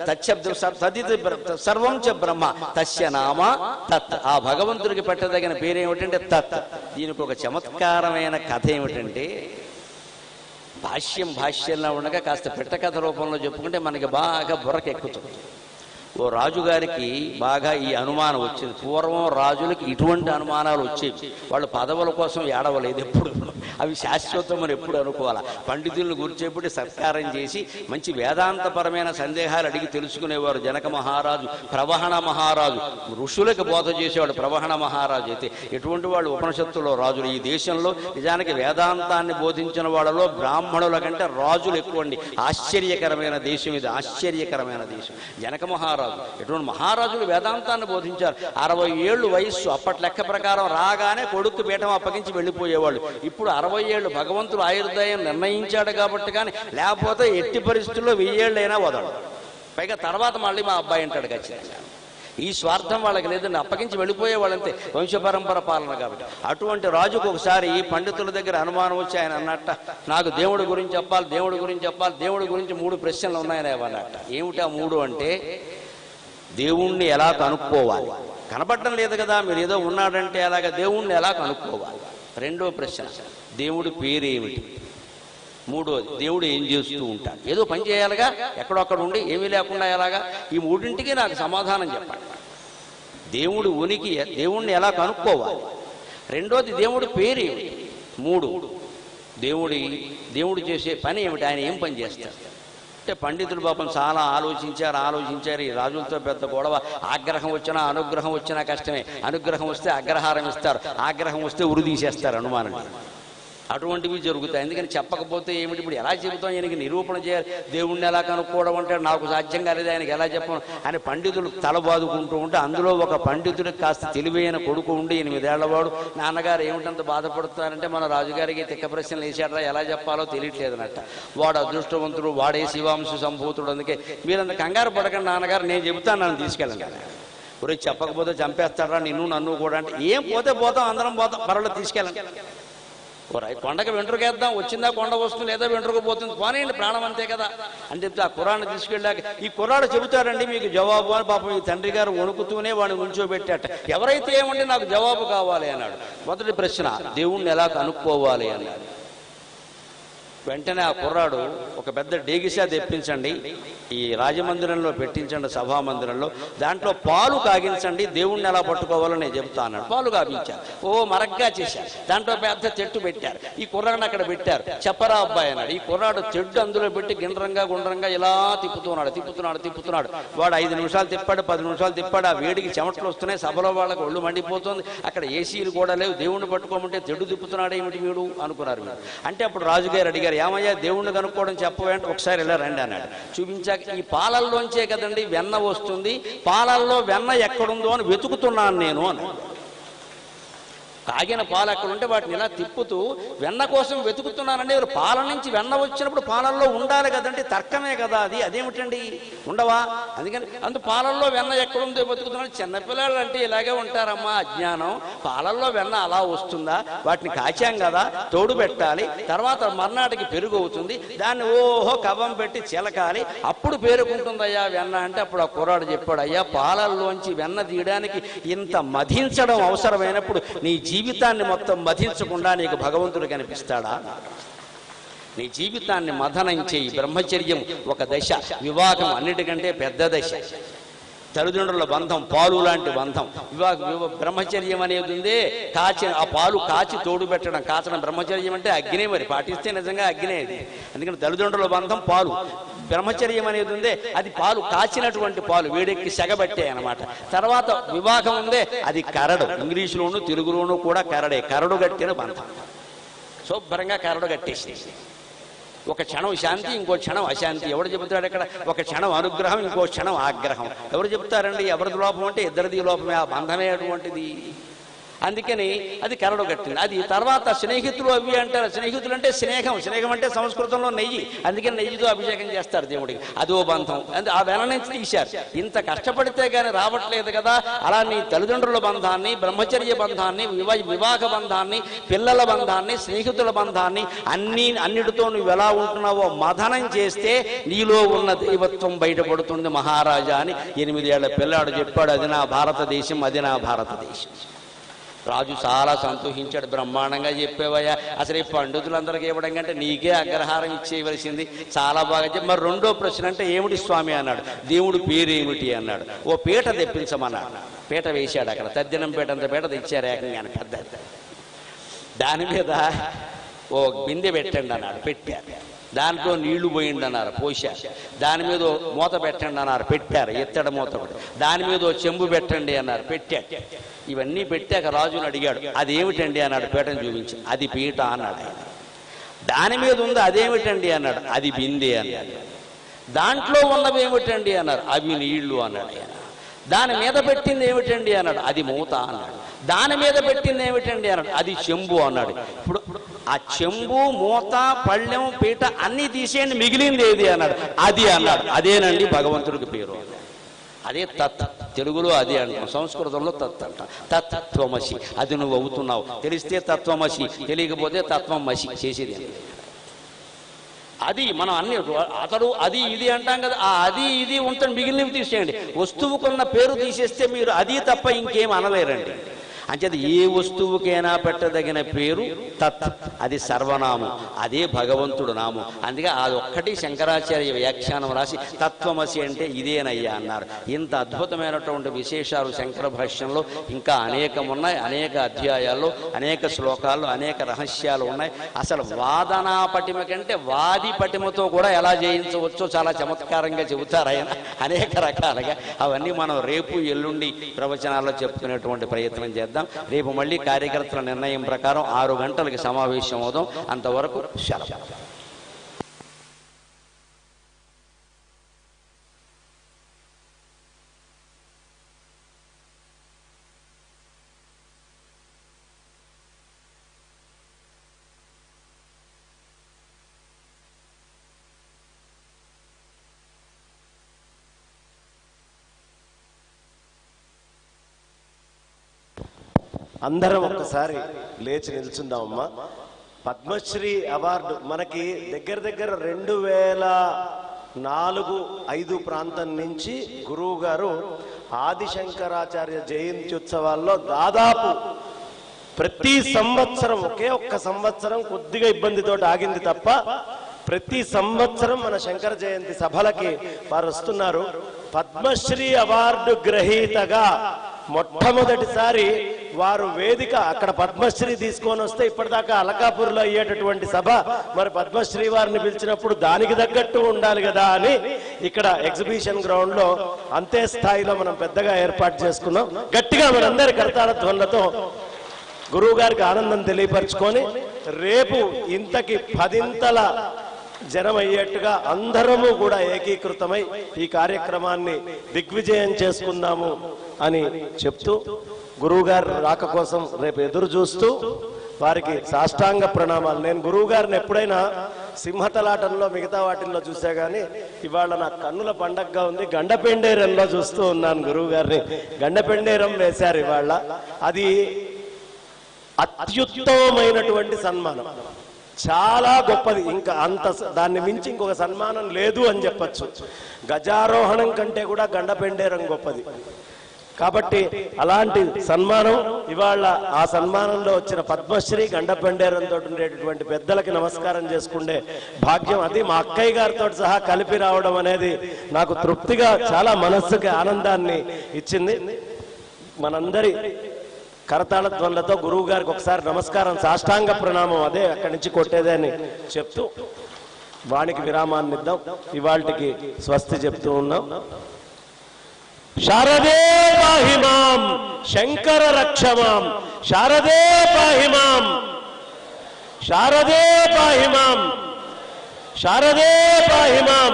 తచ్చబ్దం తదితి సర్వం చ బ్రహ్మ తస్య నామ తత్. ఆ భగవంతుడికి పెట్టదగిన పేరేమిటంటే తత్. దీనికి ఒక చమత్కారమైన కథ ఏమిటంటే, భాష్యంలో ఉండగా కాస్త పెట్టకథ రూపంలో చెప్పుకుంటే మనకి బాగా బుర్రకెక్కుతుంది. ఓ రాజుగారికి బాగా ఈ అనుమానం వచ్చింది. పూర్వం రాజులకి ఇటువంటి అనుమానాలు వచ్చేవి. వాళ్ళు పదవుల కోసం ఏడవలేదు ఎప్పుడు, అవి శాశ్వతం అని ఎప్పుడు అనుకోవాలా. పండితులను గుర్చేపట్టి సత్కారం చేసి మంచి వేదాంతపరమైన సందేహాలు అడిగి తెలుసుకునేవారు. జనక మహారాజు, ప్రవహణ మహారాజు ఋషులకు బోధ చేసేవాడు. ప్రవహణ మహారాజు అయితే ఎటువంటి వాళ్ళు? ఉపనిషత్తులో రాజులు. ఈ దేశంలో నిజానికి వేదాంతాన్ని బోధించిన వాళ్ళలో బ్రాహ్మణుల కంటే రాజులు ఎక్కువ అండి. ఆశ్చర్యకరమైన దేశం ఇది, ఆశ్చర్యకరమైన దేశం. జనక మహారాజు ఎటువంటి మహారాజులు వేదాంతాన్ని బోధించారు. 60 ఏళ్ళు వయస్సు. అప్పటి లెక్క ప్రకారం రాగానే కొడుకు పీఠం అప్పగించి వెళ్ళిపోయేవాళ్ళు. ఇప్పుడు 60 ఏళ్ళు భగవంతుడు ఆయుర్దాయం నిర్ణయించాడు కాబట్టి, కానీ లేకపోతే ఎట్టి పరిస్థితుల్లో 1000 ఏళ్ళైనా వదలడు. పైగా తర్వాత మళ్ళీ మా అబ్బాయి అంటాడు ఖచ్చితంగా. ఈ స్వార్థం వాళ్ళకి లేదండి, అప్పగించి వెళ్ళిపోయే వాళ్ళంతే, వంశపరంపర పాలన కాబట్టి. అటువంటి రాజుకు ఒకసారి పండితుల దగ్గర అనుమానం వచ్చి ఆయన అన్నట్ట, నాకు దేవుడి గురించి చెప్పాలి, దేవుడి గురించి చెప్పాలి, దేవుడి గురించి 3 ప్రశ్నలు ఉన్నాయని అన్నట్ట. ఏమిటా 3 అంటే, దేవుణ్ణి ఎలా కనుక్కోవాలి? కనపడడం లేదు కదా, మీరు ఏదో ఉన్నాడంటే అలాగా దేవుణ్ణి ఎలా కనుక్కోవాలి? రెండో ప్రశ్న, దేవుడి పేరేమిటి? మూడోది, దేవుడు ఏం చేస్తూ ఉంటాడు? ఏదో పని చేయాలిగా, ఎక్కడొక్కడ ఉండి ఏమీ లేకుండా ఎలాగా? ఈ 3ంటికి నాకు సమాధానం చెప్పండి. దేవుడి ఉనికి, దేవుణ్ణి ఎలా కనుక్కోవాలి? రెండోది, దేవుడి పేరేమిటి? 3, దేవుడు చేసే పని ఏమిటి? ఆయన ఏం పని చేస్తాడు? అంటే పండితులు పాపం చాలా ఆలోచించారు. ఈ రాజులతో పెద్ద గొడవ. ఆగ్రహం వచ్చినా అనుగ్రహం వచ్చినా కష్టమే. అనుగ్రహం వస్తే అగ్రహారం ఇస్తారు, ఆగ్రహం వస్తే ఉరి తీసేస్తారు అనుమానం. అటువంటివి జరుగుతాయి. ఎందుకని చెప్పకపోతే ఏమిటి? ఇప్పుడు ఎలా చెబుతాం? ఆయనకి నిరూపణ చేయాలి. దేవుణ్ణి ఎలా కనుక్కోవడం అంటే నాకు సాధ్యం కాలేదు, ఆయనకి ఎలా చెప్పను అని పండితులు తల బాదుకుంటూ ఉంటే, అందులో ఒక పండితుడికి కాస్త తెలివైన కొడుకు ఉండి 8 ఏళ్లవాడు. నాన్నగారు ఏమిటంత బాధపడుతున్నారంటే, మన రాజుగారికి తిక్క ప్రశ్నలు వేసాడరా, ఎలా చెప్పాలో తెలియట్లేదనట. వాడు అదృష్టవంతుడు, వాడే శివాంశ సంభూతుడు. అందుకే మీరంత కంగారు పడకండి నాన్నగారు, నేను చెబుతాను, నన్ను తీసుకెళ్ళండి. ఒరే చెప్పకపోతే చంపేస్తాడరా నిన్ను నన్ను కూడా అంటే, ఏం పోతే పోతాం, అందరం పోతాం, పర్వాలేదు తీసుకెళ్ళండి. కొండకి వెంట్రుకేద్దాం, వచ్చిందా కొండ వస్తుంది, లేదా వెంట్రుకు పోతుంది, పోనీయండి, ప్రాణం అంతే కదా అని చెప్తే ఆ కుర్రాన్ని తీసుకెళ్ళాక ఈ కుర్రాడు చెబుతాడండి మీకు జవాబు అని. పాపం ఈ తండ్రి గారు వణుకుతూనే వాడిని ఉంచోబెట్టాట. ఎవరైతే ఏమంటే నాకు జవాబు కావాలి అన్నాడు. మొదటి ప్రశ్న, దేవుణ్ణి ఎలా కనుక్కోవాలి అన్నాడు. వెంటనే ఆ కుర్రాడు, ఒక పెద్ద డేగిసా తెప్పించండి, ఈ రాజమందిరంలో పెట్టించండి, సభామందిరంలో, దాంట్లో పాలు కాగించండి, దేవుణ్ణి ఎలా పట్టుకోవాలో నేను చెబుతా అన్నాడు. పాలు కాగించారు. మరగ్గా చేశారు. దాంట్లో పెద్ద చెట్టు పెట్టారు. ఈ కుర్రాడిని అక్కడ పెట్టారు. చెప్పరా అబ్బాయి అన్నాడు. ఈ కుర్రాడు చెట్టు అందులో పెట్టి గుండ్రంగా ఇలా తిప్పుతున్నాడు. వాడు 5 నిమిషాలు తిప్పాడు, 10 నిమిషాలు తిప్పాడు. ఆ వేడికి చెమటలు వస్తున్నాయి, సభలో వాళ్ళకి ఒళ్ళు మండిపోతుంది, అక్కడ ఏసీలు కూడా లేవు. దేవుణ్ణి పట్టుకోమంటే తెడ్డు తిప్పుతున్నాడు ఏమిటి వీడు అనుకున్నారు. అంటే అప్పుడు రాజుగారు అడిగారు, ఏమయ్యా దేవుణ్ణి కనుక్కోవడం చెప్పవేంటే, ఒకసారి ఇలా రండి అన్నాడు. చూపించాక, ఈ పాలల్లోంచే కదండి వెన్న వస్తుంది, పాలల్లో వెన్న ఎక్కడుందో అని వెతుకుతున్నాను నేను అన్నాడు. కాగిన పాలు అక్కడ ఉంటే వాటిని ఇలా తిప్పుతూ వెన్న కోసం వెతుకుతున్నానండి. పాల నుంచి వెన్న వచ్చినప్పుడు పాలల్లో ఉండాలి కదండి, తర్కమే కదా అది. అదేమిటండి ఉండవా? అందుకని పాలల్లో వెన్న ఎక్కడుందో వెతుకుతున్నాడు. చిన్నపిల్లలు అంటే ఇలాగే ఉంటారమ్మా, అజ్ఞానం. పాలల్లో వెన్న అలా వస్తుందా? వాటిని కాచాం కదా, తోడు పెట్టాలి, తర్వాత మర్నాటికి పెరుగు అవుతుంది, దాన్ని కవ్వం పెట్టి చిలకాలి, అప్పుడు పేరుకుంటుందయ్యా వెన్న అంటే. అప్పుడు ఆ కుర్రాడు చెప్పాడు, అయ్యా పాలల్లోంచి వెన్న తీయడానికి ఇంత మధించడం అవసరమైనప్పుడు నీ జీవితాన్ని మొత్తం మధించకుండా నీకు భగవంతుడు కనిపిస్తాడా? నీ జీవితాన్ని మథనం చేయి. బ్రహ్మచర్యం ఒక దశ, వివాహం అన్నిటికంటే పెద్ద దశ. తల్లిదండ్రుల బంధం పాలు లాంటి బంధం. బ్రహ్మచర్యం అనేది ఉంది, ఆ పాలు కాచి తోడు పెట్టడం, కాచడం. బ్రహ్మచర్యం అంటే అగ్నే, మరి పాటిస్తే నిజంగా అగ్నే అది. అందుకని తల్లిదండ్రుల బంధం పాలు. బ్రహ్మచర్యం అనేది ఉందే, అది పాలు కాచినటువంటి పాలు, వేడెక్కి సెగబట్టే అనమాట. తర్వాత వివాహం ఉందే, అది కరడు. ఇంగ్లీషులోను తెలుగులోనూ కూడా కరడే. కరడు కట్టిన బంధం, శుభ్రంగా కరడు కట్టేసి ఒక క్షణం శాంతి, ఇంకో క్షణం అశాంతి. ఎవడు చెబుతాడు ఇక్కడ? ఒక క్షణం అనుగ్రహం, ఇంకో క్షణం ఆగ్రహం. ఎవరు చెప్తారండి? ఎవరిది లోపం అంటే ఇద్దరిది లోపమే. ఆ బంధమే అటువంటిది. అందుకని అది కరడు కట్టింది. అది తర్వాత స్నేహితులు అవి అంటారు. స్నేహితులు అంటే స్నేహం. స్నేహం అంటే సంస్కృతంలో నెయ్యి. అందుకని నెయ్యితో అభిషేకం చేస్తారు దేవుడికి. అదో బంధం. అంటే ఆ వెన నుంచి తీశారు. ఇంత కష్టపడితే కానీ రావట్లేదు కదా. అలా నీ తల్లిదండ్రుల బంధాన్ని, బ్రహ్మచర్య బంధాన్ని, వివాహ బంధాన్ని, పిల్లల బంధాన్ని, స్నేహితుల బంధాన్ని అన్నిటితో నువ్వు ఎలా ఉంటున్నావో మదనం చేస్తే నీలో ఉన్న దైవత్వం బయటపడుతుంది మహారాజా అని 8 ఏళ్ల పిల్లాడు చెప్పాడు. అది నా భారతదేశం, అది నా భారతదేశం. రాజు చాలా సంతోషించాడు. బ్రహ్మాండంగా చెప్పేవయ్యా, అసలు ఈ పండితులందరికీ ఇవ్వడం కంటే నీకే అగ్రహారం ఇచ్చేయవలసింది. చాలా బాగా చెప్పి. మరి రెండో ప్రశ్న అంటే ఏమిటి స్వామి అన్నాడు. దేవుడు పేరేమిటి అన్నాడు. ఓ పీట తెప్పించమన్నాడు. పీట వేశాడు. అక్కడ తద్దినం పీట అంత పీట తెచ్చారు ఏకంగా పెద్ద. దాని మీద ఓ బిందె పెట్టండి అన్నాడు. పెట్టారు. దాంట్లో నీళ్లు పోయిండి అన్నారు. పోశారు. దాని మీద మూత పెట్టండి అన్నారు. పెట్టారు. ఎత్తడి మూత. దాని మీద చెంబు పెట్టండి అన్నారు. పెట్టారు. ఇవన్నీ పెట్టాక రాజుని అడిగాడు, అదేమిటండి అన్నాడు. పీటను చూపించి. అది పీట అన్నాడు ఆయన. దాని మీద ఉంది అదేమిటండి అన్నాడు. అది బిందె అన్నాడు. దాంట్లో ఉన్నవి ఏమిటండి అన్నారు. అవి నీళ్లు అన్నాడు ఆయన. దాని మీద పెట్టింది ఏమిటండి అన్నాడు. అది మూత అన్నాడు. దాని మీద పెట్టింది ఏమిటండి అన్నాడు. అది చెంబు అన్నాడు. ఇప్పుడు ఆ చెంబు, మూత, పళ్ళెం, పీట అన్నీ తీసేయండి, మిగిలింది ఏది అన్నాడు. అది అన్నాడు. అదేనండి భగవంతుడికి పేరు. అదే తత్. తెలుగులో అది అంటాం, సంస్కృతంలో తత్ అంటాం. తత్వమసి. అది నువ్వు అవుతున్నావు. తెలిస్తే తత్వమసి, తెలియకపోతే తత్వం మసి. చేసేది అది. మనం అన్ని అతడు అది ఇది అంటాం కదా. ఆ అది ఇది ఉంటుంది, మిగిలినవి తీసేయండి. వస్తువుకున్న పేరు తీసేస్తే మీరు అది తప్ప ఇంకేం అనలేరండి. అంచేది ఏ వస్తువుకైనా పెట్టదగిన పేరు తత్. అది సర్వనామం. అదే భగవంతుడు నామం. అందుకే అదొక్కటి శంకరాచార్య వ్యాఖ్యానం రాసి తత్వమసి అంటే ఇదేనయ్యా అన్నారు. ఇంత అద్భుతమైనటువంటి విశేషాలు శంకర భాష్యంలో ఇంకా అనేకం ఉన్నాయి. అనేక అధ్యాయాల్లో, అనేక శ్లోకాల్లో అనేక రహస్యాలు ఉన్నాయి. అసలు వాదనా పటిమ కంటే వాది పటిమతో కూడా ఎలా జయించవచ్చో చాలా చమత్కారంగా చెబుతారు ఆయన అనేక రకాలుగా. అవన్నీ మనం రేపు ఎల్లుండి ప్రవచనాల్లో చెప్పుకునేటువంటి ప్రయత్నం చేద్దాం. రేపు మళ్ళీ కార్యకర్తల నిర్ణయం ప్రకారం 6 గంటలకి సమావేశం అవుదాం. అంతవరకు సెలవు. అందరం ఒక్కసారి లేచి నిల్చుందామమ్మా. పద్మశ్రీ అవార్డు మనకి దగ్గర 2004-05 ప్రాంతం నుంచి గురువు గారు ఆదిశంకరాచార్య జయంతి ఉత్సవాల్లో దాదాపు ప్రతి సంవత్సరం, ఒక్క సంవత్సరం కొద్దిగా ఇబ్బందితో ఆగింది తప్ప ప్రతి సంవత్సరం మన శంకర జయంతి సభలకి వారు వస్తున్నారు. పద్మశ్రీ అవార్డు గ్రహీతగా మొట్టమొదటిసారి వారు వేదిక అక్కడ పద్మశ్రీ తీసుకొని వస్తే ఇప్పటిదాకా అలకాపూర్లో అయ్యేటటువంటి సభ మరి పద్మశ్రీ వారిని పిలిచినప్పుడు దానికి తగ్గట్టు ఉండాలి కదా అని ఇక్కడ ఎగ్జిబిషన్ గ్రౌండ్ లో అంతే స్థాయిలో మనం పెద్దగా ఏర్పాటు చేసుకున్నాం. గట్టిగా మనందరి కరతాళ ధ్వనులతో గురువు గారికి ఆనందం తెలియపరచుకొని రేపు ఇంతకి 10 జనం అయ్యేట్టుగా అందరము కూడా ఏకీకృతమై ఈ కార్యక్రమాన్ని దిగ్విజయం చేసుకుందాము అని చెప్తూ గురువు గారు రాక కోసం రేపు ఎదురు చూస్తూ వారికి సాష్టాంగ ప్రణామాలు. నేను గురువు గారిని ఎప్పుడైనా సింహతలాటంలో మిగతా వాటిల్లో చూసా కానీ ఇవాళ నా కన్నుల పండగగా ఉంది. గండపెండేరంలో చూస్తూ ఉన్నాను గురువు గారిని. గండపెండేరం వేశారు ఇవాళ. అది అత్యుత్తమమైనటువంటి సన్మానం, చాలా గొప్పది. ఇంకా అంత దాన్ని మించి ఇంకొక సన్మానం లేదు అని చెప్పచ్చు. గజారోహణం కంటే కూడా గండపెండేరం గొప్పది. కాబట్టి అలాంటి సన్మానం ఇవాళ ఆ సన్మానంలో వచ్చిన పద్మశ్రీ గండపెండేరంతో ఉండేటటువంటి పెద్దలకి నమస్కారం చేసుకుంటే భాగ్యం. అది మా అక్కయ్య గారితో సహా కలిపి రావడం అనేది నాకు తృప్తిగా చాలా మనస్సుకి ఆనందాన్ని ఇచ్చింది. మనందరి కరతాళ ధ్వనులతో గురువు గారికి ఒకసారి నమస్కారం, సాష్టాంగ ప్రణామం అదే అక్కడి నుంచి కొట్టేదే అని చెప్తూ వానికి విరామాన్ని ఇద్దాం. ఇవాళకి స్వస్తి చెప్తూ ఉన్నాం. శారదే పాహిమాం శంకర రక్షమాం, శారదే పాహిమాం, శారదే పాహిమాం, శారదే పాహి మాం.